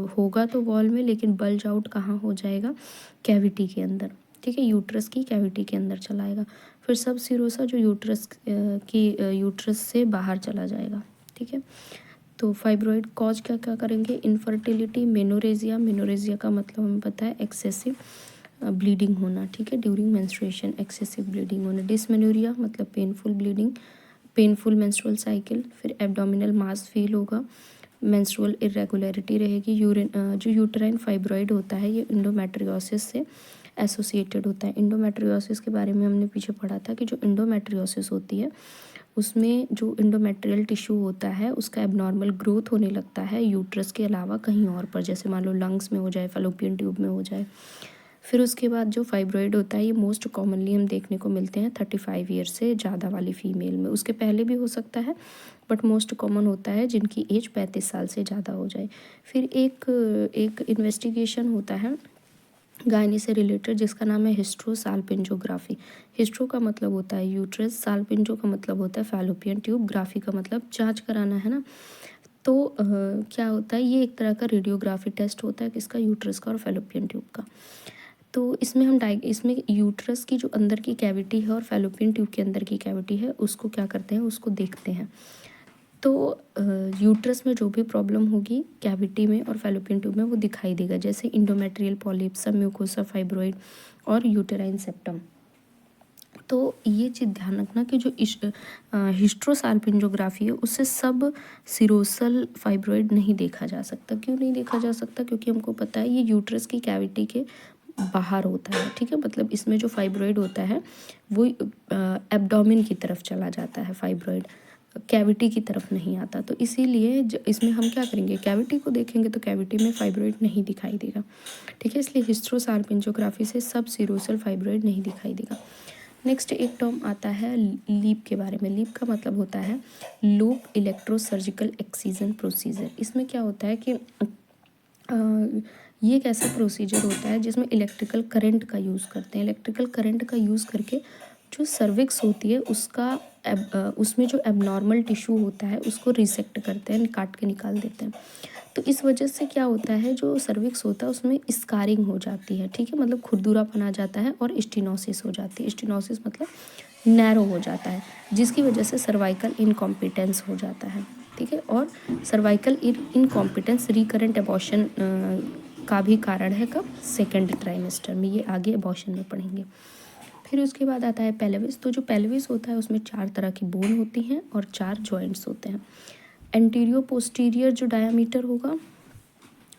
होगा तो वॉल में, लेकिन बल्ज आउट कहाँ हो जाएगा, कैविटी के अंदर। ठीक है, यूट्रस की कैविटी के अंदर चलाएगा। फिर सब सिरोसा, जो यूट्रस से बाहर चला जाएगा। ठीक है, तो फाइब्रॉइड कॉज क्या क्या करेंगे, इनफर्टिलिटी, मेनोरेजिया का मतलब हमें पता है एक्सेसिव ब्लीडिंग होना। ठीक है, ड्यूरिंग मेंस्ट्रुएशन एक्सेसिव ब्लीडिंग होना। डिसमेनोरिया मतलब painful bleeding, painful menstrual cycle. फिर एब्डोमिनल मास फील होगा, मेंस्ट्रुअल इरेगुलरिटी रहेगी। जो यूटेराइन फाइब्रॉइड होता है ये इंडोमेट्रियोसिस से एसोसिएटेड होता है। इंडोमेट्रियोसिस के बारे में हमने पीछे पढ़ा था कि जो इंडोमेट्रियोसिस होती है उसमें जो इंडोमेट्रियल टिश्यू होता है उसका एबनॉर्मल ग्रोथ होने लगता है यूट्रस के अलावा कहीं और पर, जैसे मान लो लंग्स में हो जाए, फैलोपियन ट्यूब में हो जाए। फिर उसके बाद जो फाइब्रॉइड होता है ये मोस्ट कॉमनली हम देखने को मिलते हैं 35 ईयर से ज़्यादा वाली फीमेल में। उसके पहले भी हो सकता है, बट मोस्ट कॉमन होता है जिनकी एज 35 साल से ज़्यादा हो जाए। फिर एक इन्वेस्टिगेशन होता है गायनी से रिलेटेड जिसका नाम है हिस्ट्रोसाल्पिंजोग्राफी। हिस्ट्रो का मतलब होता है यूट्रस, साल्पिंजो का मतलब होता है फैलोपियन ट्यूब, ग्राफी का मतलब जांच कराना है ना। तो क्या होता है, ये एक तरह का रेडियोग्राफी टेस्ट होता है किसका, यूट्रस का और फैलोपियन ट्यूब का। तो इसमें इसमें यूट्रस की जो अंदर की कैविटी है और फैलोपियन ट्यूब के अंदर की कैविटी है उसको क्या करते हैं, उसको देखते हैं। तो यूट्रस में जो भी प्रॉब्लम होगी कैविटी में और फैलोपियन ट्यूब में वो दिखाई देगा, जैसे इंडोमेट्रियल पॉलिप, म्यूकोसा फाइब्रोइड और यूटेराइन सेप्टम। तो ये चीज़ ध्यान रखना कि जो हिस्ट्रोसाल्पिंजोग्राफी है उससे सब सिरोसल फाइब्रोइड नहीं देखा जा सकता। क्यों नहीं देखा जा सकता, क्योंकि हमको पता है ये यूट्रस की कैविटी के बाहर होता है, ठीक है। मतलब इसमें जो फाइब्रोइड होता है वो एब्डोमेन की तरफ चला जाता है, फाइब्रोइड कैविटी की तरफ नहीं आता। तो इसीलिए इसमें हम क्या करेंगे, कैविटी को देखेंगे तो कैविटी में फाइब्रोइड नहीं दिखाई देगा, ठीक है। इसलिए हिस्ट्रोसाल्पिंजोग्राफी से सब सिरोसल फाइब्रोइड नहीं दिखाई देगा। नेक्स्ट एक टर्म आता है लीप के बारे में। लीप का मतलब होता है लूप इलेक्ट्रोसर्जिकल एक्सीजन प्रोसीजर। इसमें क्या होता है कि ये एक ऐसा प्रोसीजर होता है जिसमें इलेक्ट्रिकल करंट का यूज़ करते हैं। इलेक्ट्रिकल करंट का यूज़ करके जो सर्विक्स होती है उसका उसमें जो एबनॉर्मल टिश्यू होता है उसको रिसेक्ट करते हैं, काट के निकाल देते हैं। तो इस वजह से क्या होता है, जो सर्विक्स होता है उसमें स्कारिंग हो जाती है, ठीक है। मतलब खुरदुरापन आ जाता है और स्टिनोसिस हो जाती है। स्टिनोसिस मतलब नैरो हो जाता है, जिसकी वजह से सर्वाइकल इनकॉम्पिटेंस हो जाता है, ठीक है। और सर्वाइकल इनकॉम्पिटेंस रिकरेंट एबॉर्शन का भी कारण है, कब, सेकेंड ट्राइमेस्टर में। ये आगे एबॉर्शन में पढ़ेंगे। फिर उसके बाद आता है पेल्विस। तो जो पेल्विस होता है उसमें 4 तरह की बोन होती हैं और 4 जॉइंट्स होते हैं। एंटीरियो पोस्टीरियर जो डायामीटर होगा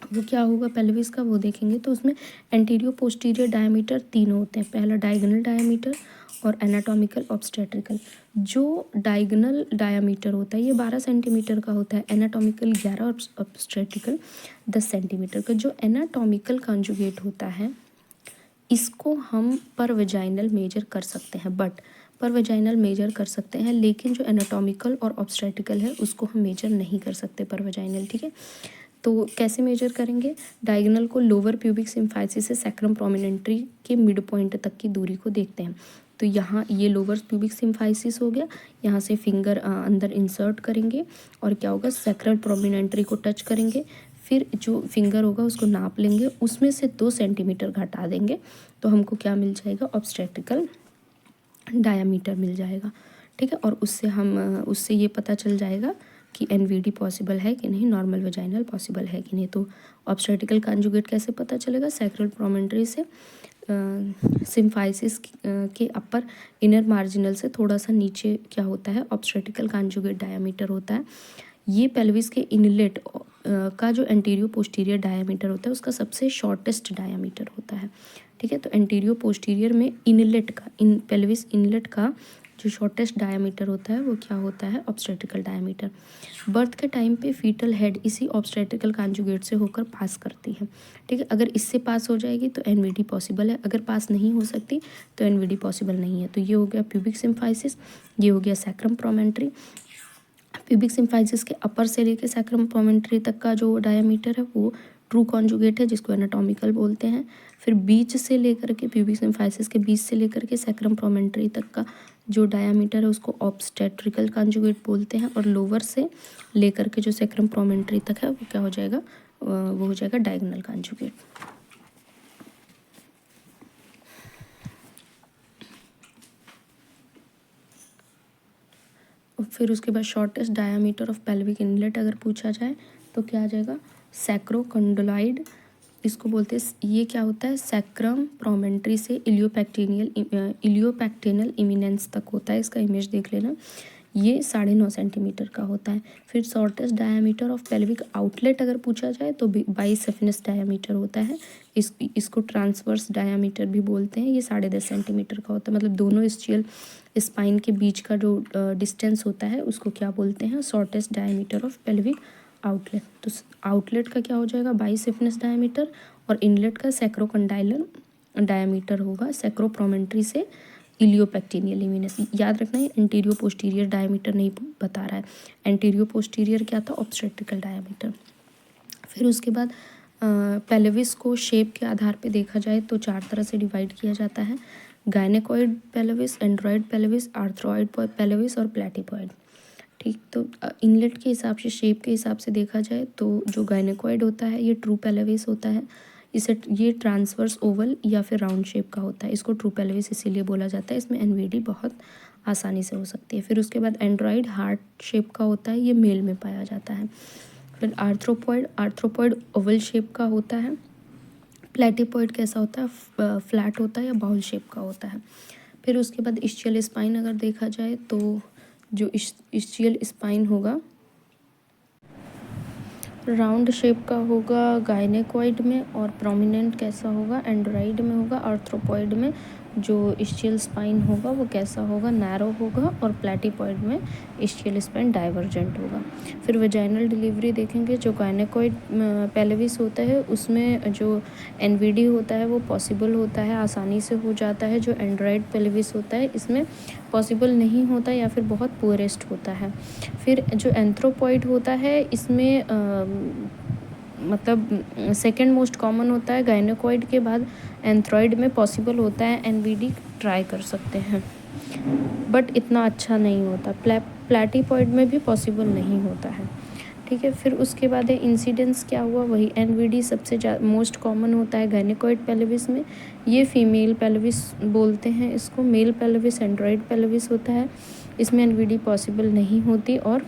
वो क्या होगा पेल्विस का, वो देखेंगे। तो उसमें एंटीरियो पोस्टीरियर डायामीटर 3 होते हैं। पहला डायगोनल डायामीटर और एनाटॉमिकल ऑब्स्टेट्रिकल। जो डायगोनल डायामीटर होता है ये 12 सेंटीमीटर का होता है, एनाटॉमिकल 11 और ऑब्स्टेट्रिकल 10 सेंटीमीटर का। जो एनाटॉमिकल कॉन्जुगेट होता है इसको हम पर वेजाइनल मेजर कर सकते हैं, बट पर वेजाइनल मेजर कर सकते हैं, लेकिन जो एनाटॉमिकल और ऑब्स्टेट्रिकल है उसको हम मेजर नहीं कर सकते पर वेजाइनल, ठीक है। तो कैसे मेजर करेंगे, डायगोनल को लोअर प्यूबिक सिम्फाइसिस से सैक्रम प्रोमिनेंटरी के मिड पॉइंट तक की दूरी को देखते हैं। तो यहाँ ये लोअर प्यूबिक सिम्फाइसिस हो गया, यहाँ से फिंगर अंदर इंसर्ट करेंगे और क्या होगा, सैक्रल प्रोमिनेंटरी को टच करेंगे। फिर जो फिंगर होगा उसको नाप लेंगे, उसमें से 2 सेंटीमीटर घटा देंगे तो हमको क्या मिल जाएगा, ऑब्स्टेट्रिकल डायामीटर मिल जाएगा, ठीक है। और उससे ये पता चल जाएगा कि एनवीडी पॉसिबल है कि नहीं, नॉर्मल वेजाइनल पॉसिबल है कि नहीं। तो ऑब्स्टेट्रिकल कॉन्जुगेट कैसे पता चलेगा, सैक्रल प्रोमिनेंटरी से सिम्फाइसिस के अपर इनर मार्जिनल से थोड़ा सा नीचे क्या होता है, ऑब्स्टेट्रिकल कॉन्जुगेट डायामीटर होता है। ये पेल्विस के इनलेट का जो एंटीरियो पोस्टीरियर डायामीटर होता है उसका सबसे शॉर्टेस्ट डायामीटर होता है, ठीक है। तो एंटीरियो पोस्टीरियर में इनलेट का, पेल्विस इनलेट का जो शॉर्टेस्ट डायामीटर होता है वो क्या होता है, ऑब्स्टेट्रिकल डायामीटर। बर्थ के टाइम पे फीटल हेड इसी ऑब्स्टेट्रिकल कॉन्जुगेट से होकर पास करती है, ठीक है। अगर इससे पास हो जाएगी तो एनवीडी पॉसिबल है, अगर पास नहीं हो सकती तो एनवीडी पॉसिबल नहीं है। तो ये हो गया प्यूबिक सिम्फाइसिस, ये हो गया सैक्रम प्रोमेंट्री। प्यूबिक सिम्फाइसिस के अपर से लेकर सैक्रम प्रोमेंट्री तक का जो डायामीटर है वो ट्रू कॉन्जुगेट है, जिसको एनाटॉमिकल बोलते हैं। फिर बीच से लेकर के, प्यूबिक सिम्फाइसिस के बीच से लेकर के सैक्रम प्रोमेंट्री तक का जो डायामीटर है उसको ऑब्स्टेट्रिकल कॉन्जुगेट बोलते हैं। और लोअर से लेकर के जो सैक्रम प्रोमेंट्री तक है वो क्या हो जाएगा, वो हो जाएगा डायगोनल कॉन्जुगेट। फिर उसके बाद shortest diameter of pelvic inlet अगर पूछा जाए तो क्या आ जाएगा, सैक्रोकंडोलाइड इसको बोलते हैं। ये क्या होता है, सैक्रम प्रोमेंट्री से इलियोपैक्टेनल इमिनेंस तक होता है। इसका इमेज देख लेना, ये 9.5 सेंटीमीटर का होता है। फिर shortest diameter of pelvic outlet अगर पूछा जाए तो 22 सफिनस डायामीटर होता है। इसको ट्रांसवर्स डायामीटर भी बोलते हैं। ये 10.5 सेंटीमीटर का होता है। मतलब दोनों स्चियल स्पाइन के बीच का जो डिस्टेंस होता है उसको क्या बोलते हैं, shortest diameter of pelvic outlet. तो आउटलेट का क्या हो जाएगा, 22 सफिनस डायामीटर, और इनलेट का सैक्रोकंडाइलर डायामीटर होगा, सैक्रोप्रोमेंट्री से इलियोपैक्टेनियल इमिनेस। याद रखना है एंटीरियो पोस्टीरियर डायामीटर नहीं बता रहा है, एंटीरियो पोस्टीरियर क्या था, ऑब्स्टेट्रिकल डायामीटर। फिर उसके बाद पेल्विस को शेप के आधार पे देखा जाए तो 4 तरह से डिवाइड किया जाता है: gynaecoid pelvis, android pelvis, anthropoid pelvis और प्लेटिपॉइड। ठीक, तो इनलेट के हिसाब से, शेप के हिसाब से देखा जाए तो जो गायनेकॉइड होता है ये ट्रू पेल्विस होता है। ये ट्रांसवर्स ओवल या फिर राउंड शेप का होता है, इसको ट्रू पेल्विस इसीलिए बोला जाता है। इसमें एनवीडी बहुत आसानी से हो सकती है। फिर उसके बाद एंड्रॉयड हार्ट शेप का होता है, ये मेल में पाया जाता है। फिर आर्थ्रोपॉइड ओवल शेप का होता है। प्लेटिपॉइड कैसा होता है, फ्लैट होता है या बाउल शेप का होता है। फिर उसके बाद इस्चियल स्पाइन अगर देखा जाए तो जो इस्चियल स्पाइन होगा राउंड शेप का होगा गायनेकॉइड में, और प्रोमिनेंट कैसा होगा, एंड्रॉइड में होगा। आर्थ्रोपॉइड में जो इस्चियल स्पाइन होगा वो कैसा होगा, नैरो होगा, और प्लेटिपॉइड में इस्चियल स्पाइन डाइवर्जेंट होगा। फिर वेजाइनल डिलीवरी देखेंगे, जो गायनेकॉइड पेल्विस होता है उसमें जो एनवीडी होता है वो पॉसिबल होता है, आसानी से हो जाता है। जो एंड्रॉइड पेल्विस होता है इसमें पॉसिबल नहीं होता या फिर बहुत पुअरेस्ट होता है। फिर जो एंथ्रोपॉइड होता है इसमें मतलब सेकंड मोस्ट कॉमन होता है, गायनेकॉइड के बाद एंथ्रॉइड में पॉसिबल होता है, एनवीडी ट्राई कर सकते हैं बट इतना अच्छा नहीं होता। प्लेटिपॉइड में भी पॉसिबल नहीं होता है। ठीक है, फिर उसके बाद है इंसिडेंस क्या हुआ, वही एनवीडी सबसे मोस्ट कॉमन होता है गायनेकॉइड पेल्विस में। ये फीमेल पेल्विस बोलते हैं इसको, मेल पेल्विस एंड्रॉइड पेल्विस होता है, इसमें एनवीडी पॉसिबल नहीं होती। और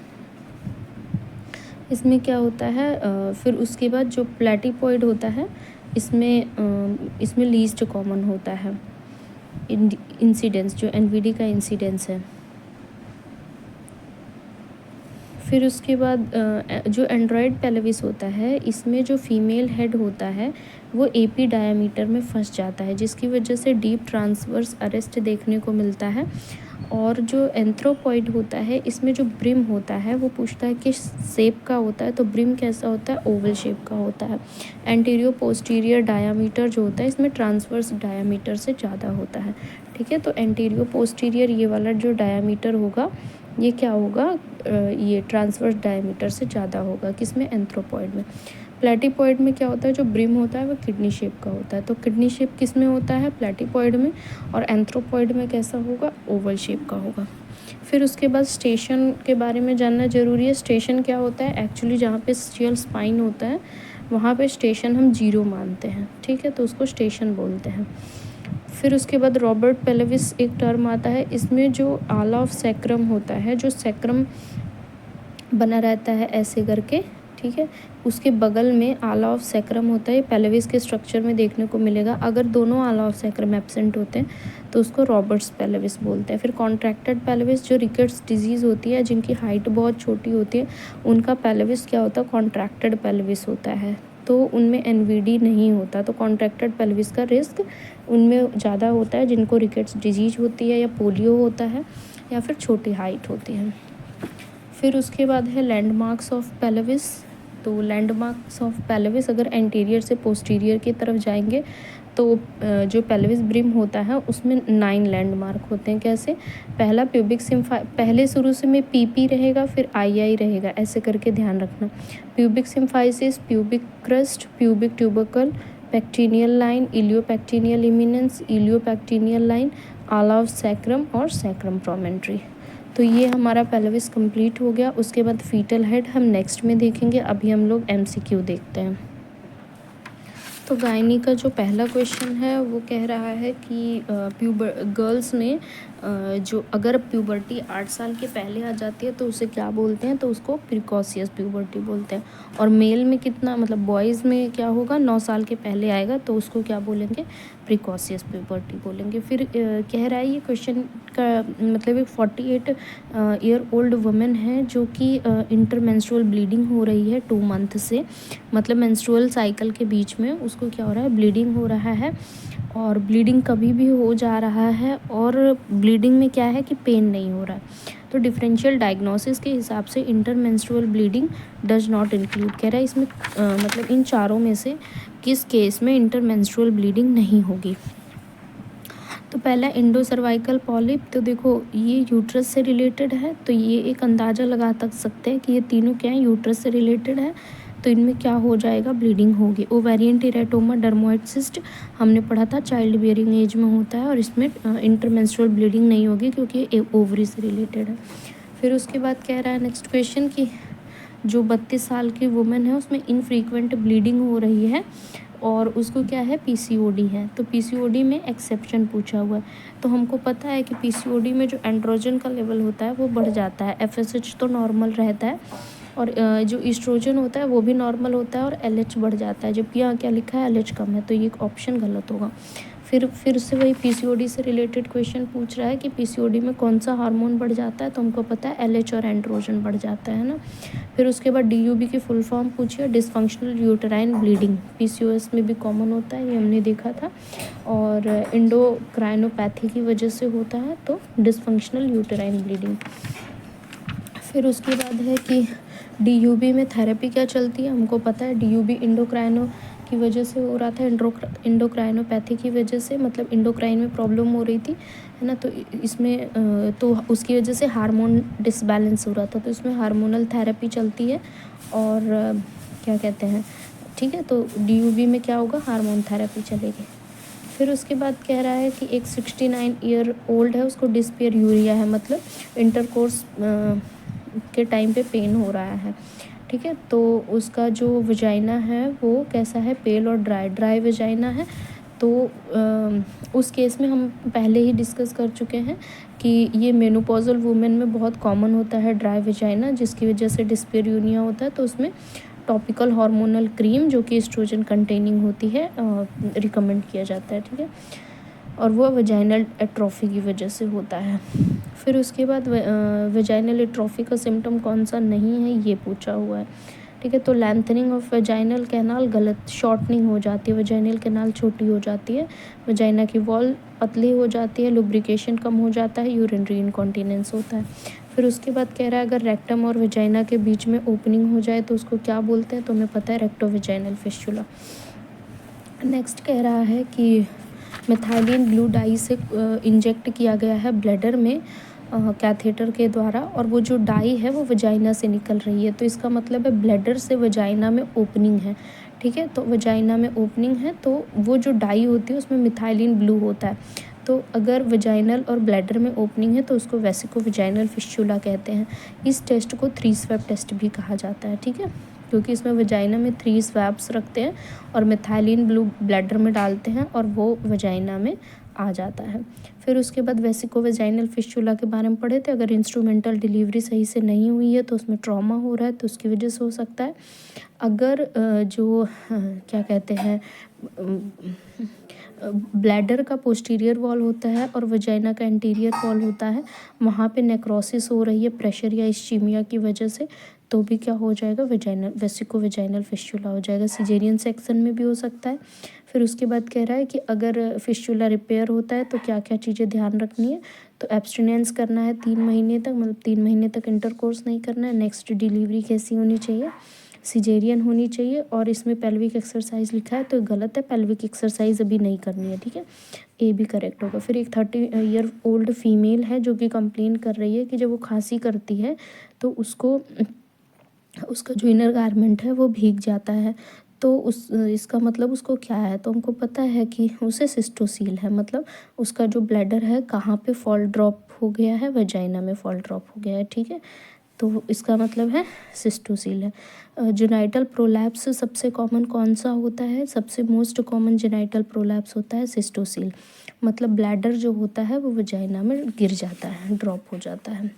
इसमें क्या होता है, फिर उसके बाद जो प्लेटिपॉइड होता है इसमें लीस्ट कॉमन होता है इंसिडेंस, जो एनवीडी का इंसिडेंस है। फिर उसके बाद जो एंड्रॉयड पेल्विस होता है इसमें जो फीमेल हेड होता है वो एपी डायामीटर में फंस जाता है, जिसकी वजह से डीप ट्रांसवर्स अरेस्ट देखने को मिलता है। और जो एंथ्रोपॉइड होता है इसमें जो ब्रिम होता है वो पूछता है किस शेप का होता है, तो ब्रिम कैसा होता है, ओवल शेप का होता है। एंटीरियर पोस्टीरियर डायामीटर जो होता है इसमें ट्रांसवर्स डायामीटर से ज़्यादा होता है। ठीक है, तो एंटीरियर पोस्टीरियर ये वाला जो डायामीटर होगा ये क्या होगा, ये ट्रांसवर्स डायमीटर से ज़्यादा होगा, किसमें, एंथ्रोपॉइड में। प्लेटिपॉइड में क्या होता है, जो ब्रिम होता है वो किडनी शेप का होता है, तो किडनी शेप किस में होता है, प्लेटिपॉइड में। और एंथ्रोपॉइड में कैसा होगा, ओवल शेप का होगा। फिर उसके बाद स्टेशन के बारे में जानना ज़रूरी है। स्टेशन क्या होता है, एक्चुअली जहाँ पे स्टियल स्पाइन होता है वहाँ पे स्टेशन हम 0 मानते हैं। ठीक है, तो उसको स्टेशन बोलते हैं। फिर उसके बाद रॉबर्ट पेल्विस एक टर्म आता है, इसमें जो आला ऑफ सैक्रम होता है, जो सैक्रम बना रहता है ऐसे करके, ठीक है, उसके बगल में आला ऑफ सैक्रम होता है, पेल्विस के स्ट्रक्चर में देखने को मिलेगा। अगर दोनों आला ऑफ सैक्रम एब्सेंट होते हैं तो उसको रॉबर्ट्स पेल्विस बोलते हैं। फिर कॉन्ट्रैक्टेड पेल्विस, जो रिकेट्स डिजीज़ होती है, जिनकी हाइट बहुत छोटी होती है, उनका पेल्विस क्या होता है, कॉन्ट्रैक्टेड पेल्विस होता है, तो उनमें एनवीडी नहीं होता। तो कॉन्ट्रैक्टेड पेल्विस का रिस्क उनमें ज़्यादा होता है जिनको रिकेट्स डिजीज होती है या पोलियो होता है या फिर छोटी हाइट होती है। फिर उसके बाद है लैंडमार्क्स ऑफ पेल्विस। तो लैंडमार्क्स ऑफ पेल्विस अगर एंटीरियर से पोस्टीरियर की तरफ जाएंगे तो जो पेल्विस ब्रिम होता है उसमें 9 लैंडमार्क होते हैं। कैसे, पहला प्यूबिक सिम्फाई, पहले शुरू से में पीपी रहेगा, फिर आई रहेगा, ऐसे करके ध्यान रखना। Pubic symphysis, pubic crest, pubic tubercle, pectineal line, iliopectineal eminence, iliopectineal line, ala of sacrum और सैक्रम प्रोमेंट्री। तो ये हमारा पेल्विस कंप्लीट हो गया। उसके बाद फीटल हेड हम नेक्स्ट में देखेंगे, अभी हम लोग एमसीक्यू देखते हैं। तो गायनी का जो पहला क्वेश्चन है वो कह रहा है कि गर्ल्स में जो अगर प्यूबर्टी 8 साल के पहले आ जाती है तो उसे क्या बोलते हैं, तो उसको प्रिकॉशियस प्यूबर्टी बोलते हैं। और मेल में कितना, मतलब बॉयज़ में क्या होगा, 9 साल के पहले आएगा तो उसको क्या बोलेंगे, प्रिकॉशियस प्यूबर्टी बोलेंगे। फिर कह रहा है ये क्वेश्चन का मतलब एक 48 ईयर ओल्ड वुमेन है जो कि इंटरमेंस्ट्रुअल ब्लीडिंग हो रही है 2 मंथ से, मतलब मेंस्ट्रुअल साइकिल के बीच में उसको क्या हो रहा है, ब्लीडिंग हो रहा है। और ब्लीडिंग कभी भी हो जा रहा है और ब्लीडिंग में क्या है कि पेन नहीं हो रहा है। तो डिफरेंशियल डायग्नोसिस के हिसाब से intermenstrual bleeding does not include, कह रहा है इसमें मतलब इन चारों में से किस केस में इंटरमेंस्ट्रुअल ब्लीडिंग नहीं होगी। तो पहला इंडोसर्वाइकल पॉलिप, तो देखो ये यूट्रस से रिलेटेड है, तो ये एक अंदाज़ा लगा सकते हैं कि ये तीनों क्या हैं, यूट्रस से रिलेटेड है। तो इनमें क्या हो जाएगा, ब्लीडिंग होगी। ओवेरियन टेराटोमा डर्मोइड सिस्ट हमने पढ़ा था चाइल्ड बियरिंग एज में होता है और इसमें इंटरमेंस्ट्रुअल ब्लीडिंग नहीं होगी क्योंकि ये ओवरी से रिलेटेड है। फिर उसके बाद कह रहा है नेक्स्ट क्वेश्चन कि जो 32 साल की वुमेन है उसमें इनफ्रीक्वेंट ब्लीडिंग हो रही है और उसको क्या है, पीसीओडी है। तो पीसीओडी में एक्सेप्शन पूछा हुआ है। तो हमको पता है कि पीसीओडी में जो एंड्रोजन का लेवल होता है वो बढ़ जाता है, एफएसएच तो नॉर्मल रहता है और जो ईस्ट्रोजन होता है वो भी नॉर्मल होता है और एलएच बढ़ जाता है, जबकि यहाँ क्या लिखा है, एलएच कम है। तो ये ऑप्शन गलत होगा। फिर से वही पीसीओडी से रिलेटेड क्वेश्चन पूछ रहा है कि पीसीओडी में कौन सा हार्मोन बढ़ जाता है। तो हमको पता है एलएच और एंड्रोजन बढ़ जाता है ना। फिर उसके बाद डीयूबी की फुल फॉर्म पूछिए, डिसफंक्शनल यूटेराइन ब्लीडिंग। पीसीओएस में भी कॉमन होता है, ये हमने देखा था, और एंडोक्राइनोपैथी की वजह से होता है, तो डिसफंक्शनल यूटेराइन ब्लीडिंग। फिर उसके बाद है कि डीयूबी में थेरेपी क्या चलती है। हमको पता है डीयूबी इंडोक्राइनो की वजह से हो रहा था, इंडोक्राइनोपैथी की वजह से, मतलब इंडोक्राइन में प्रॉब्लम हो रही थी, है ना। तो इसमें तो उसकी वजह से हार्मोन डिसबैलेंस हो रहा था, तो इसमें हार्मोनल थेरेपी चलती है और क्या कहते हैं, ठीक है। तो डीयूबी में क्या होगा, हार्मोन थेरेपी चलेगी। फिर उसके बाद कह रहा है कि एक 69 ईयर ओल्ड है, उसको डिस्पेरियूरिया है, मतलब इंटरकोर्स के टाइम पे पेन हो रहा है, ठीक है। तो उसका जो वजाइना है वो कैसा है, पेल और ड्राई वजाइना है। तो उस केस में हम पहले ही डिस्कस कर चुके हैं कि ये मेनोपॉजल वुमेन में बहुत कॉमन होता है ड्राई वजाइना, जिसकी वजह से डिस्पेरियूनिया होता है। तो उसमें टॉपिकल हार्मोनल क्रीम जो कि एस्ट्रोजन कंटेनिंग होती है रिकमेंड किया जाता है, ठीक है। और वो वजाइनल एट्रोफी की वजह से होता है। फिर उसके बाद वजाइनल एट्रोफी का सिम्टम कौन सा नहीं है, ये पूछा हुआ है, ठीक है। तो लेंथनिंग ऑफ वजाइनल कैनाल गलत, शॉर्टनिंग हो जाती है, वजाइनल कैनाल छोटी हो जाती है, वजाइना की वॉल पतली हो जाती है, लुब्रिकेशन कम हो जाता है, यूरिनरी इनकॉन्टिनेंस होता है। फिर उसके बाद कह रहा है अगर रेक्टम और वजाइना के बीच में ओपनिंग हो जाए तो उसको क्या बोलते हैं, तो हमें पता है रेक्टोवेजाइनल फिस्टुला। नेक्स्ट कह रहा है कि मेथाइलिन ब्लू डाई से इंजेक्ट किया गया है ब्लैडर में कैथेटर के द्वारा, और वो जो डाई है वो वजाइना से निकल रही है। तो इसका मतलब है ब्लैडर से वजाइना में ओपनिंग है, ठीक है। तो वजाइना में ओपनिंग है तो वो जो डाई होती है उसमें मिथाइलिन ब्लू होता है। तो अगर वजाइनल और ब्लैडर में ओपनिंग है तो उसको वेसिको वजाइनल फिस्टुला कहते हैं। इस टेस्ट को 3 स्वैब टेस्ट भी कहा जाता है, ठीक है, क्योंकि इसमें वजाइना में 3 स्वैब्स रखते हैं और मिथाइलिन ब्लू ब्लैडर में डालते हैं और वो वजाइना में आ जाता है। फिर उसके बाद वेसिको वजाइनल फिस्टुला के बारे में पढ़े थे। अगर इंस्ट्रूमेंटल डिलीवरी सही से नहीं हुई है तो उसमें ट्रॉमा हो रहा है, तो उसकी वजह से हो सकता है। अगर क्या कहते हैं, ब्लैडर का पोस्टीरियर वॉल होता है और वजाइना का इंटीरियर वॉल होता है, वहाँ पे नेक्रोसिस हो रही है प्रेशर या इस्चीमिया की वजह से, तो भी क्या हो जाएगा, वेसिको वजाइनल फिस्टुला हो जाएगा। सिजेरियन सेक्शन में भी हो सकता है। फिर उसके बाद कह रहा है कि अगर फिस्टुला रिपेयर होता है तो क्या क्या चीज़ें ध्यान रखनी है। तो एब्सटिनेंस करना है 3 महीने तक, मतलब 3 महीने तक इंटरकोर्स नहीं करना है। नेक्स्ट डिलीवरी कैसी होनी चाहिए, सिजेरियन होनी चाहिए। और इसमें पेल्विक एक्सरसाइज लिखा है तो गलत है, पेल्विक एक्सरसाइज अभी नहीं करनी है, ठीक है, ए भी करेक्ट होगा। फिर एक 30 ईयर ओल्ड फीमेल है जो कि कंप्लेन कर रही है कि जब वो खांसी करती है तो उसका जो इनर गारमेंट है वो भीग जाता है। तो इसका मतलब उसको क्या है, तो हमको पता है कि उसे सिस्टोसील है, मतलब उसका जो ब्लैडर है कहाँ पे फॉल ड्रॉप हो गया है, वजाइना में फॉल ड्रॉप हो गया है, ठीक है। तो इसका मतलब है सिस्टोसील है। जेनाइटल प्रोलैप्स सबसे कॉमन कौन सा होता है, सबसे मोस्ट कॉमन जेनाइटल प्रोलैप्स होता है सिस्टोसील, मतलब ब्लैडर जो होता है वो वजाइना में गिर जाता है, ड्रॉप हो जाता है।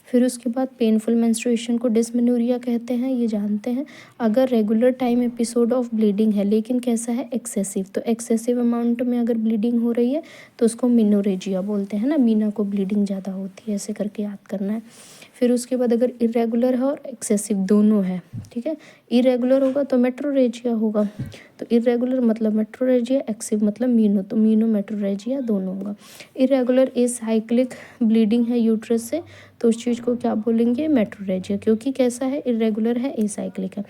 फिर उसके बाद पेनफुल मेंस्ट्रुएशन को डिस्मेनोरिया कहते हैं, ये जानते हैं। अगर regular time episode of bleeding है लेकिन कैसा है, एक्सेसिव, तो एक्सेसिव अमाउंट में अगर ब्लीडिंग हो रही है तो उसको मिनोरेजिया बोलते हैं ना, मीना को ब्लीडिंग ज़्यादा होती है, ऐसे करके याद करना है। फिर उसके बाद अगर इरेगुलर है और एक्सेसिव दोनों है, ठीक है, इरेगुलर होगा तो मेट्रोरेजिया होगा। तो इरेगुलर मतलब मेट्रोरेजिया, एक्सिव मतलब मीनो, तो मीनो मेट्रोरेजिया दोनों होगा। इरेगुलर एसाइक्लिक ब्लीडिंग है यूट्रस से, तो उस चीज़ को क्या बोलेंगे, मेट्रोरेजिया, क्योंकि कैसा है, इरेगुलर है, एसाइक्लिक है।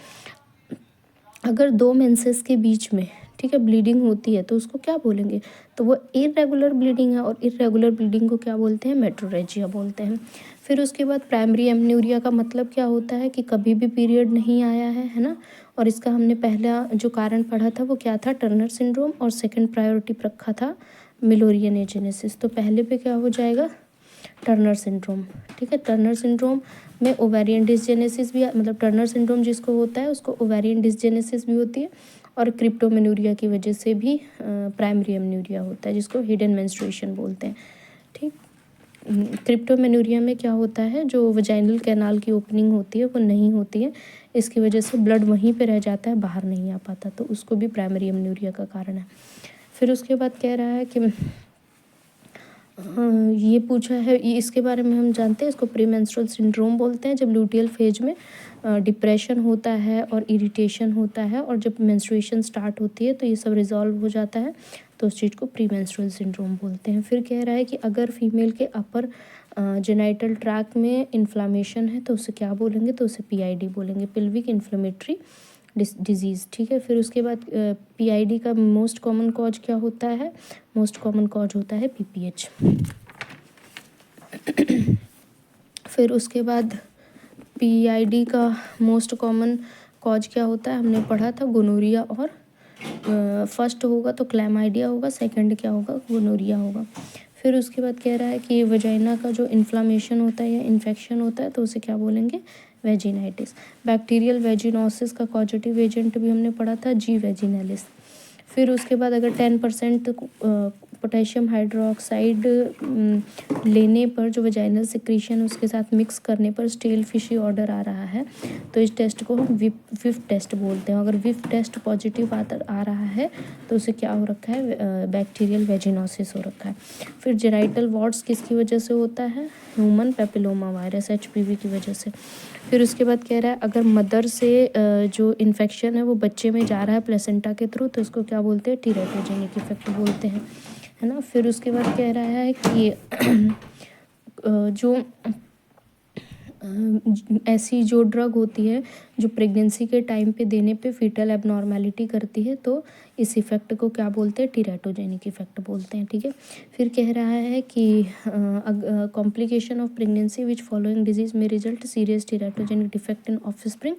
अगर 2 मेंसेस के बीच में ठीक है, ब्लीडिंग होती है तो उसको क्या बोलेंगे, तो वो इरेगुलर ब्लीडिंग है, और इरेगुलर ब्लीडिंग को क्या बोलते हैं, मेट्रोरेजिया बोलते हैं। फिर उसके बाद प्राइमरी एमन्यूरिया का मतलब क्या होता है कि कभी भी पीरियड नहीं आया है ना, और इसका हमने पहला जो कारण पढ़ा था वो क्या था, टर्नर सिंड्रोम, और सेकंड प्रायोरिटी रखा था मिलोरियन एजेनेसिस। तो पहले पे क्या हो जाएगा, टर्नर सिंड्रोम। ठीक है, टर्नर सिंड्रोम में ओवेरियन डिसजेनेसिस भी, मतलब टर्नर सिंड्रोम जिसको होता है उसको ओवेरियन डिसजेनेसिस भी होती है, और क्रिप्टोमेनूरिया की वजह से भी प्राइमरी एमन्यूरिया होता है जिसको हिडन मेंस्ट्रुएशन बोलते हैं। ठीक, क्रिप्टोमेनूरिया में क्या होता है, जो वजाइनल कैनाल की ओपनिंग होती है वो नहीं होती है, इसकी वजह से ब्लड वहीं पे रह जाता है, बाहर नहीं आ पाता, तो उसको भी प्राइमरी एमन्यूरिया का कारण है। फिर उसके बाद कह रहा है कि ये पूछा है, ये इसके बारे में हम जानते हैं, इसको प्रीमेंस्ट्रुअल सिंड्रोम बोलते हैं, जब लूटियल फेज में डिप्रेशन होता है और इरिटेशन होता है, और जब मेंस्ट्रुएशन स्टार्ट होती है तो ये सब रिजॉल्व हो जाता है, तो उस चीज़ को प्रीमेंस्ट्रुअल सिंड्रोम बोलते हैं। फिर कह रहा है कि अगर फीमेल के अपर जेनाइटल ट्रैक में इन्फ्लामेशन है तो उसे क्या बोलेंगे, तो उसे पीआईडी बोलेंगे, पिल्विक इन्फ्लेमेटरी डिजीज़। ठीक है, फिर उसके बाद पीआईडी का मोस्ट कॉमन कॉज क्या होता है, मोस्ट कॉमन कॉज होता है पीपीएच। फिर उसके बाद पीआईडी का मोस्ट कॉमन कॉज क्या होता है, हमने पढ़ा था गोनोरिया, और फर्स्ट होगा तो क्लैमाइडिया होगा, सेकंड क्या होगा, गोनोरिया होगा। फिर उसके बाद कह रहा है कि वजाइना का जो इन्फ्लामेशन होता है या इन्फेक्शन होता है तो उसे क्या बोलेंगे, वेजिनाइटिस। बैक्टीरियल वेजिनोसिस का कॉजेटिव एजेंट भी हमने पढ़ा था, जी वेजिनैलिस। फिर उसके बाद अगर 10% पोटेशियम हाइड्रोक्साइड लेने पर जो वजाइनल सिक्रीशन उसके साथ मिक्स करने पर स्टेल फिशी ऑर्डर आ रहा है, तो इस टेस्ट को हम विफ टेस्ट बोलते हैं। अगर विफ टेस्ट पॉजिटिव आ रहा है तो उसे क्या हो रखा है, बैक्टीरियल वेजिनोसिस हो रखा है। फिर जेनाइटल वॉर्ट्स किसकी वजह से होता है, ह्यूमन पेपिलोमा वायरस एचपीवी की वजह से। फिर उसके बाद कह रहा है अगर मदर से जो इन्फेक्शन है वो बच्चे में जा रहा है प्लेसेंटा के थ्रू, तो इसको क्या बोलते हैं, टीरेटोजेनिक इफेक्ट बोलते हैं, है ना। फिर उसके बाद कह रहा है कि जो ऐसी जो ड्रग होती है जो प्रेगनेंसी के टाइम पे देने पे फीटल एबनॉर्मेलिटी करती है, तो इस इफ़ेक्ट को क्या बोलते हैं, टीरेटोजेनिक इफ़ेक्ट बोलते हैं। ठीक है, फिर कह रहा है कि complication of pregnancy which following disease में result serious teratogenic defect in offspring.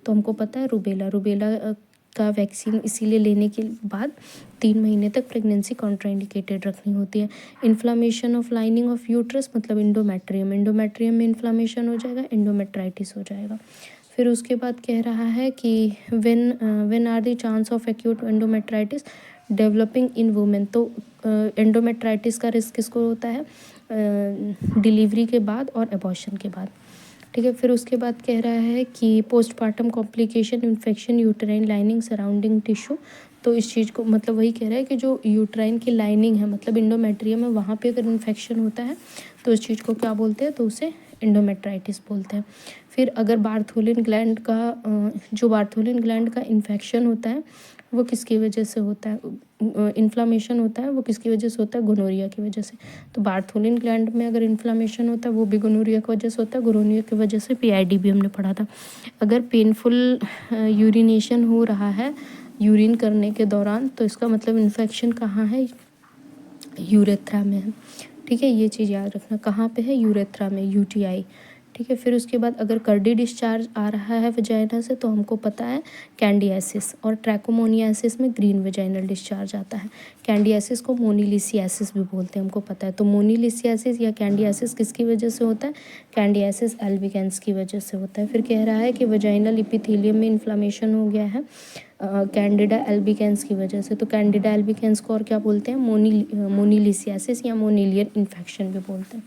तो हमको पता है रूबेला का वैक्सीन इसीलिए लेने के बाद 3 महीने तक प्रेगनेंसी कॉन्ट्राइंडिकेटेड रखनी होती है। Inflammation of lining of uterus मतलब इंडोमेट्रियम में इन्फ्लामेशन हो जाएगा, एंडोमेट्राइटिस हो जाएगा। फिर उसके बाद कह रहा है कि when are the chance of acute endometritis developing in women. तो एंडोमेट्राइटिस का रिस्क किसको होता है, डिलीवरी के बाद और एबॉर्शन के बाद। ठीक है, फिर उसके बाद कह रहा है कि postmortem complication infection uterine lining surrounding tissue. तो इस चीज़ को मतलब वही कह रहा है कि जो यूट्राइन की लाइनिंग है मतलब इंडोमेट्रियम है, वहाँ पे अगर इन्फेक्शन होता है तो इस चीज़ को क्या बोलते हैं, तो उसे इंडोमेट्राइटिस बोलते हैं। फिर अगर बार्थोलिन ग्लैंड का इन्फेक्शन होता है वो किसकी वजह से होता है, इन्फ्लामेशन होता है वो किसकी वजह से होता है, गोनोरिया की वजह से। तो बार्थोलिन ग्लैंड में अगर इन्फ्लामेशन होता है वो भी गोनोरिया की वजह से होता है, गोनोरिया की वजह से पीआईडी भी हमने पढ़ा था। अगर पेनफुल यूरिनेशन हो रहा है यूरिन करने के दौरान, तो इसका मतलब इन्फेक्शन कहाँ है, यूरेथ्रा में है। ठीक है, ये चीज़ याद रखना, कहाँ पे है, यूरेथ्रा में, यूटीआई। ठीक है, फिर उसके बाद अगर कर्डी डिस्चार्ज आ रहा है वजाइना से तो हमको पता है कैंडियासिस, और ट्रैकोमोनियासिस में ग्रीन वजाइनल डिस्चार्ज आता है। कैंडियासिस को मोनीलिसियासिस भी बोलते हैं, हमको पता है। तो मोनीलिसियासिस या कैंडियासिस किसकी वजह से होता है, कैंडियासिस एल्बिकेंस की वजह से होता है। फिर कह रहा है कि वजाइनल इपिथेलियम में इन्फ्लामेशन हो गया है कैंडिडा एल्बिकेंस की वजह से। तो कैंडिडा एल्बिकेंस को और क्या बोलते हैं, मोनीलिसियासिस या मोनीलियन इन्फेक्शन भी बोलते हैं।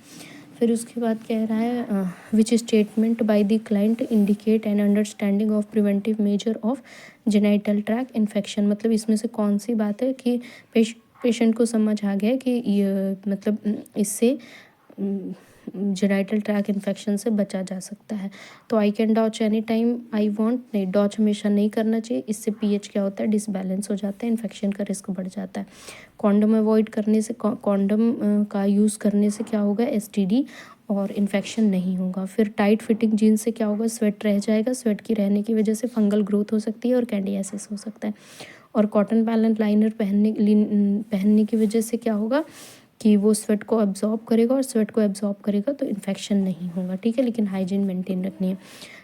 फिर उसके बाद कह रहा है which statement by the client indicate an understanding of preventive measure of genital tract infection. मतलब इसमें से कौन सी बात है कि पेशेंट को समझ आ गया कि ये मतलब इससे जेनाइटल ट्रैक इन्फेक्शन से बचा जा सकता है। तो I can douche any time I want, नहीं, डॉच हमेशा नहीं करना चाहिए, इससे पीएच क्या होता है, डिसबैलेंस हो जाता है, इन्फेक्शन का रिस्क बढ़ जाता है। कॉन्डम अवॉइड करने से, कॉन्डम का यूज़ करने से क्या होगा, एसटीडी और इन्फेक्शन नहीं होगा। फिर टाइट फिटिंग जीन्स से क्या होगा, स्वेट रह जाएगा, स्वेट की रहने की वजह से फंगल ग्रोथ हो सकती है और कैंडियासिस हो सकता है। और कॉटन पैलेट लाइनर पहनने की वजह से क्या होगा कि वो स्वेट को एब्जॉर्ब करेगा, और स्वेट को एब्जॉर्ब करेगा तो इन्फेक्शन नहीं होगा, ठीक है। लेकिन हाइजीन मेंटेन रखनी है।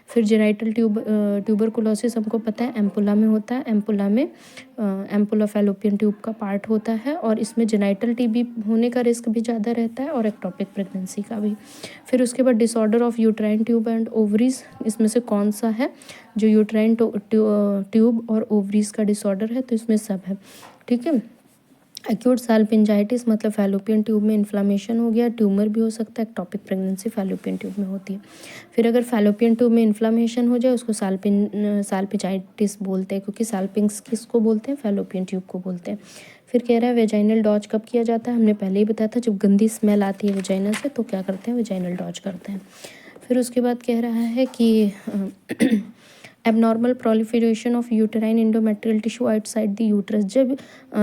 फिर जेनाइटल ट्यूबरकुलोसिस हमको पता है एम्पुला में होता है। एम्पुला में एम्पुला फैलोपियन ट्यूब का पार्ट होता है, और इसमें जेनाइटल टीबी होने का रिस्क भी ज़्यादा रहता है और एक्टोपिक प्रेगनेंसी का भी। फिर उसके बाद disorder of uterine tube and ovaries, इसमें से कौन सा है जो यूट्राइन ट्यूब और ओवरीज का डिसऑर्डर है, तो इसमें सब है, ठीक है। एक्यूट साल्पिंजाइटिस मतलब फैलोपियन ट्यूब में इन्फ्लामेशन हो गया, ट्यूमर भी हो सकता है। एक्टोपिक प्रेगनेंसी फैलोपियन ट्यूब में होती है। फिर अगर फैलोपियन ट्यूब में इन्फ्लामेशन हो जाए उसको साल्पिंजाइटिस बोलते हैं, क्योंकि साल्पिंग्स किसको बोलते हैं, फैलोपियन ट्यूब को बोलते हैं। फिर कह रहा है वेजाइनल डॉज कब किया जाता है, हमने पहले ही बताया था, जब गंदी स्मेल आती है वेजाइना से तो क्या करते हैं, वेजाइनल डॉज करते हैं। फिर उसके बाद कह रहा है कि abnormal proliferation of uterine endometrial tissue outside the uterus, जब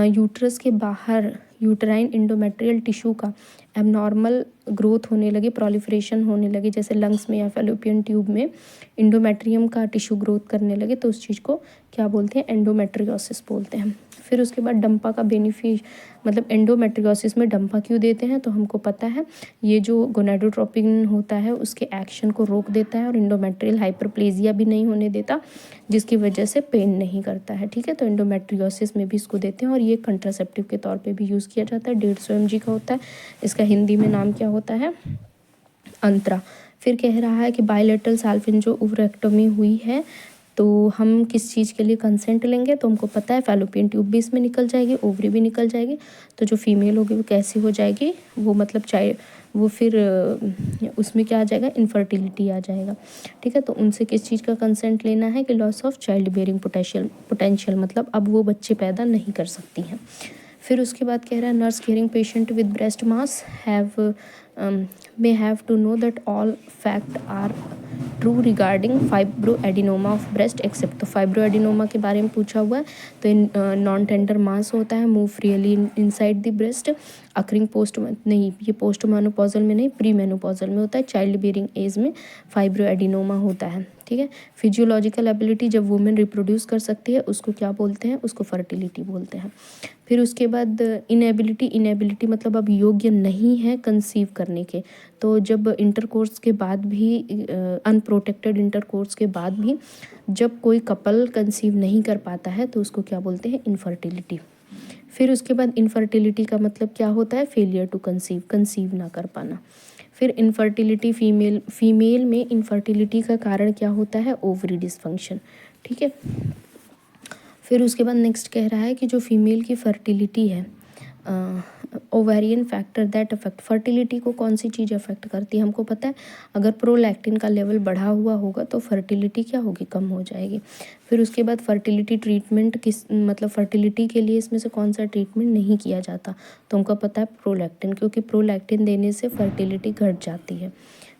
यूट्रस के बाहर यूटेराइन इंडोमेट्रियल टिश्यू का एबनॉर्मल ग्रोथ होने लगे, प्रोलिफरेशन होने लगे, जैसे लंग्स में या फैलोपियन ट्यूब में इंडोमेट्रियम का टिश्यू ग्रोथ करने लगे, तो उस चीज़ को क्या बोलते हैं, एंडोमेट्रियोसिस बोलते हैं। फिर उसके बाद डंपा का मतलब एंडोमेट्रियोसिस में डंपा क्यों देते हैं, तो हमको पता है ये जो गोनाडोट्रोपिन होता है उसके एक्शन को रोक देता है और इंडोमेट्रियल हाइपरप्लेजिया भी नहीं होने देता, जिसकी वजह से पेन नहीं करता है, ठीक है। तो एंडोमेट्रियोसिस में भी इसको देते हैं, और ये कंट्रासेप्टिव के तौर पे भी यूज़ किया जाता है। 150 mg का होता है। इसका हिंदी में नाम क्या होता है, अंतरा। फिर कह रहा है कि बायलेटरल साल्फिंजोओवरेक्टोमी हुई है तो हम किस चीज़ के लिए कंसेंट लेंगे, तो हमको पता है फैलोपियन ट्यूब भी इसमें निकल जाएगी, ओवरी भी निकल जाएगी। तो जो फीमेल होगी वो कैसी हो जाएगी, वो मतलब वो फिर उसमें क्या आ जाएगा, इनफर्टिलिटी आ जाएगा, ठीक है। तो उनसे किस चीज़ का कंसेंट लेना है कि loss of child bearing potential, मतलब अब वो बच्चे पैदा नहीं कर सकती हैं। फिर उसके बाद कह रहा है nurse caring patient with breast mass may have to know that all fact are true regarding fibroadenoma of breast except, तो फाइब्रोएडिनोमा के बारे में पूछा हुआ है। तो नॉन टेंडर मास होता है, move freely inside the breast, occurring नहीं ये पोस्ट मेनोपॉजल में नहीं, प्री मेनोपॉजल में होता है। चाइल्ड बियरिंग एज में फाइब्रोएडिनोमा होता है, ठीक है। फिजियोलॉजिकल एबिलिटी, जब वुमेन रिप्रोड्यूस कर सकती है उसको क्या बोलते हैं, उसको फर्टिलिटी बोलते हैं। फिर उसके बाद इनएबिलिटी मतलब अब योग्य नहीं है कंसीव करने के, तो जब इंटरकोर्स के बाद भी अनप्रोटेक्टेड इंटरकोर्स के बाद भी जब कोई कपल कंसीव नहीं कर पाता है तो उसको क्या बोलते हैं, इनफर्टिलिटी। फिर उसके बाद इनफर्टिलिटी का मतलब क्या होता है, फेलियर टू कंसीव ना कर पाना। फिर इनफर्टिलिटी फीमेल में इनफर्टिलिटी का कारण क्या होता है, ओवरी डिसफंक्शन, ठीक है। फिर उसके बाद नेक्स्ट कह रहा है कि जो फीमेल की फर्टिलिटी है, ovarian factor that affect, fertility को कौन सी चीज़ अफेक्ट करती है, हमको पता है अगर प्रोलैक्टिन का लेवल बढ़ा हुआ होगा तो फर्टिलिटी क्या होगी, कम हो जाएगी। फिर उसके बाद फर्टिलिटी ट्रीटमेंट मतलब फर्टिलिटी के लिए इसमें से कौन सा ट्रीटमेंट नहीं किया जाता, तो हमको पता है प्रोलैक्टिन, क्योंकि प्रोलैक्टिन देने से फर्टिलिटी घट जाती है।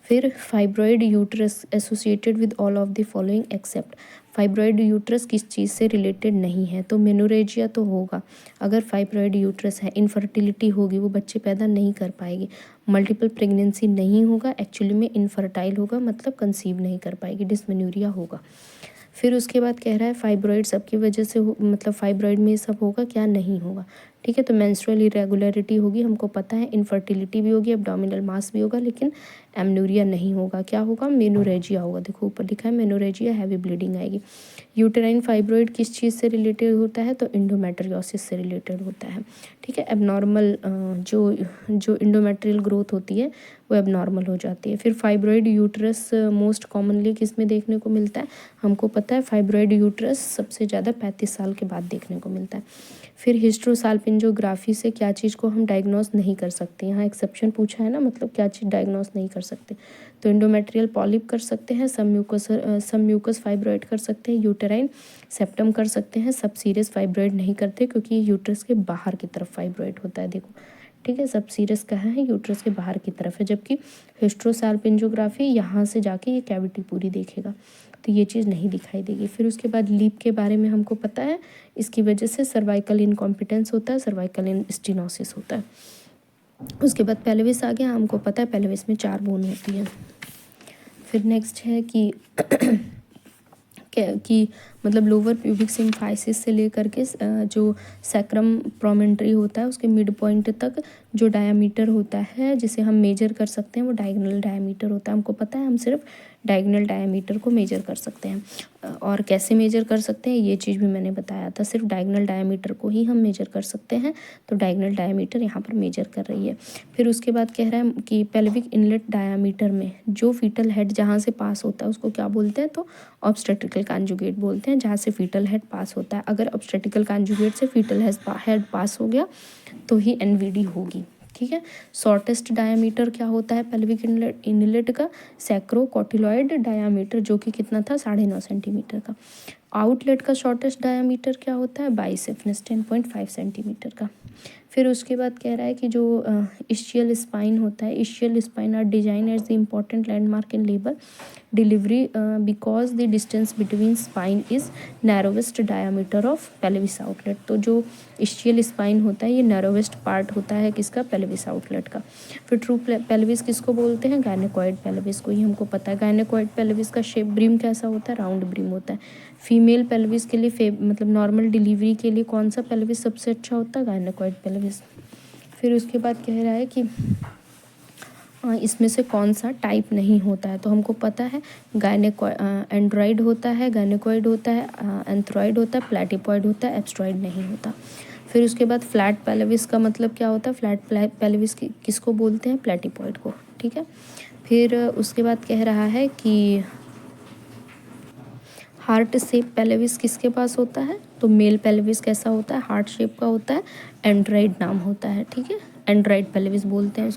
फिर fibroid uterus associated with all of the following except, fibroid uterus किस चीज़ से रिलेटेड नहीं है, तो मेनोरेजिया तो होगा। अगर फाइब्रॉइड यूट्रस है, इनफर्टिलिटी होगी, वो बच्चे पैदा नहीं कर पाएगी। मल्टीपल प्रेगनेंसी नहीं होगा, एक्चुअली में इनफर्टाइल होगा, मतलब कंसीव नहीं कर पाएगी, डिसमेनोरिया होगा। फिर उसके बाद कह रहा है फाइब्रॉइड सबकी वजह से मतलब फाइब्रॉइड में ये सब होगा क्या, नहीं होगा, ठीक है। तो मेंस्ट्रुअल इरेगुलरिटी होगी, हमको पता है इनफर्टिलिटी भी होगी, एब्डोमिनल मास भी होगा, लेकिन एमनोरिया नहीं होगा, क्या होगा, मेनोरेजिया होगा। देखो ऊपर लिखा है मेनोरेजिया, हैवी ब्लीडिंग आएगी। यूटेराइन फाइब्रॉइड किस चीज़ से रिलेटेड होता है, तो इंडोमेट्रियोसिस से रिलेटेड होता है, ठीक है। एबनॉर्मल जो इंडोमेट्रियल ग्रोथ होती है वो एबनॉर्मल हो जाती है। फिर फाइब्रॉइड यूट्रस मोस्ट कॉमनली किस में देखने को मिलता है, हमको पता है फाइब्रॉइड यूट्रस सबसे ज़्यादा 35 साल के बाद देखने को मिलता है। फिर हिस्ट्रोसाल्पिंजोग्राफी से क्या चीज़ को हम डायग्नोस नहीं कर सकते, यहाँ एक्सेप्शन पूछा है ना, मतलब क्या चीज़ डायग्नोस नहीं कर सकते, तो इंडोमेट्रियल पॉलिप कर सकते हैं, सब म्यूकस फाइब्रॉइड कर सकते हैं, यूटेराइन सेप्टम कर सकते हैं, सब सीरियस फाइब्रॉइड नहीं करते क्योंकि ये यूट्रस के बाहर की तरफ फाइब्रॉइड होता है, देखो, ठीक है। सब सीरियस कहाँ है, यूट्रस के बाहर की तरफ है, जबकि हिस्ट्रोसाल्पिंजोग्राफी यहाँ से जाके ये कैविटी पूरी देखेगा, तो ये चीज़ नहीं दिखाई देगी। फिर उसके बाद लीप के बारे में हमको पता है, इसकी वजह से सर्वाइकल इनकॉम्पिटेंस होता है, सर्वाइकल स्टेनोसिस होता है। उसके बाद पेल्विस आ गया, हमको पता है पेल्विस में 4 बोन होती है। फिर नेक्स्ट है कि मतलब लोअर प्यूबिक सिम्फाइसिस से लेकर के जो सैक्रम प्रोमेंट्री होता है उसके मिड पॉइंट तक जो डायामीटर होता है जिसे हम मेजर कर सकते हैं वो डायगोनल डायामीटर होता है। हमको पता है हम सिर्फ डायगोनल डायामीटर को मेजर कर सकते हैं। और कैसे मेजर कर सकते हैं ये चीज़ भी मैंने बताया था, सिर्फ डायगोनल डायामीटर को ही हम मेजर कर सकते हैं। तो डायगोनल डायामीटर यहाँ पर मेजर कर रही है। फिर उसके बाद कह रहा है कि पेल्विक इनलेट डायामीटर में जो फीटल हेड जहाँ से पास होता है उसको क्या बोलते हैं, तो ऑब्स्टेट्रिकल कॉन्जुगेट बोलते हैं, जहाँ से फीटल हेड पास होता है। अगर ऑब्स्टेट्रिकल कॉन्जुगेट से फीटल हेड पास हो गया तो ही एनवीडी होगी। ठीक है। शॉर्टेस्ट डायामीटर क्या होता है पेल्विक इनलेट का, सैक्रोकॉटिलॉइड डायामीटर, जो कि कितना था 9.5 सेंटीमीटर का। आउटलेट का शॉर्टेस्ट डायामीटर क्या होता है, बाइसेप्टस 10.5 सेंटीमीटर का। फिर उसके बाद कह रहा है कि जो इश्चियल स्पाइन होता है, ischial spine are design as the important landmark in labour delivery because the distance between spine is narrowest diameter of pelvis outlet. तो जो इश्चियल स्पाइन होता है ये नैरोवेस्ट पार्ट होता है किसका, पेल्विस आउटलेट का। फिर ट्रू पेल्विस किसको बोलते हैं, गायनेकॉइड पेल्विस को, ही हमको पता है। गायनेकॉइड पेल्विस का शेप ब्रिम कैसा होता है, राउंड ब्रिम होता है। फीमेल पेल्विस के लिए मतलब नॉर्मल डिलीवरी के लिए कौन सा पेल्विस सबसे अच्छा होता है, गायनेकॉइड पेल्विस। फिर उसके बाद कह रहा है कि इसमें से कौन सा टाइप नहीं होता है, तो हमको पता है एंड्रॉइड होता है, गायनेकॉइड होता है, एंथ्रॉइड होता है, प्लेटिपॉइड होता है, एब्स्ट्रॉइड नहीं होता। फिर उसके बाद फ्लैट पेल्विस का मतलब क्या होता है, फ्लैट पेल्विस किसको बोलते हैं, प्लेटिपॉइड को। ठीक है। फिर उसके बाद कह रहा है कि हार्ट शेप पेल्विस किसके पास होता है, तो मेल पेल्विस कैसा होता है, हार्ट शेप का होता है, एंड्रॉइड नाम होता है। ठीक है, एंड्रॉइड पेल्विस बोलते हैं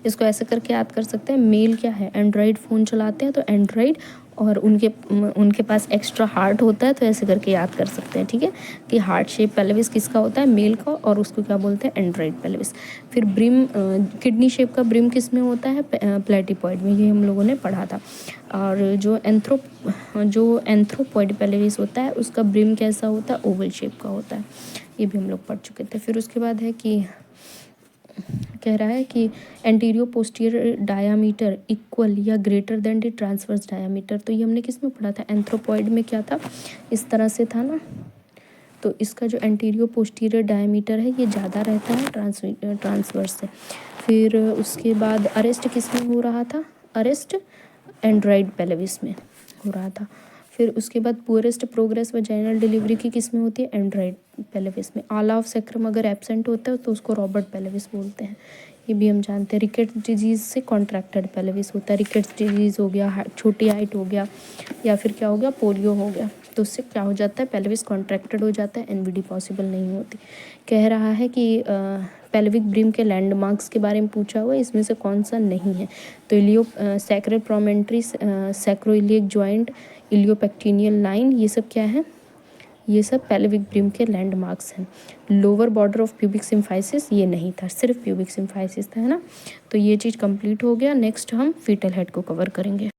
इसको ऐसे करके याद कर सकते हैं। मेल क्या है, एंड्रॉइड फ़ोन चलाते हैं तो एंड्रॉइड, और उनके पास एक्स्ट्रा हार्ट होता है तो ऐसे करके याद कर सकते हैं। ठीक है, कि हार्ट शेप पेल्विस किसका होता है, मेल का, और उसको क्या बोलते हैं, एंड्रॉइड पेल्विस। फिर ब्रिम किडनी शेप का ब्रिम किस में होता है, प्लेटिपॉइड में, ये हम लोगों ने पढ़ा था। और जो एंथ्रोपॉइड पेल्विस होता है उसका ब्रिम कैसा होता है, ओवल शेप का होता है, ये भी हम लोग पढ़ चुके थे। फिर उसके बाद है कि कह रहा है कि एंटीरियो पोस्टीरियर डायामीटर इक्वल या greater than the transverse diameter. तो ये हमने किस में पढ़ा था, एंथ्रोपॉइड में क्या था, इस तरह से था ना। तो इसका जो एंटीरियो पोस्टीरियर डायामीटर है ये ज़्यादा रहता है ट्रांसवर्स से। फिर उसके बाद अरेस्ट किस में हो रहा था, अरेस्ट एंड्रॉइड पेल्विस में हो रहा था। फिर उसके बाद पुअरेस्ट प्रोग्रेस वजाइनल डिलीवरी की किस में होती है, एंड्रॉइड पेल्विस में। आला ऑफ सैक्रम अगर एब्सेंट होता है तो उसको रॉबर्ट पेल्विस बोलते हैं, ये भी हम जानते हैं। रिकेट्स डिजीज़ से कॉन्ट्रैक्टेड पेल्विस होता है, रिकेट्स डिजीज़ हो गया, छोटी हाइट हो गया, या फिर क्या हो गया, पोलियो हो गया, तो उससे क्या हो जाता है, पेल्विस कॉन्ट्रैक्टेड हो जाता है, एनवीडी पॉसिबल नहीं होती। कह रहा है कि पेल्विक ब्रिम के लैंडमार्क्स के बारे में पूछा हुआ है, इसमें से कौन सा नहीं है, तो इलियो सैक्रल प्रोमेंट्री, सैक्रोइलियक जॉइंट, इलियोपेक्टिनियल लाइन, ये सब क्या है, ये सब पेल्विक ब्रिम के लैंडमार्क्स हैं। Lower border of pubic symphysis ये नहीं था, सिर्फ प्यूबिक सिम्फाइसिस था, है ना। तो ये चीज़ कंप्लीट हो गया। नेक्स्ट हम फीटल हेड को कवर करेंगे।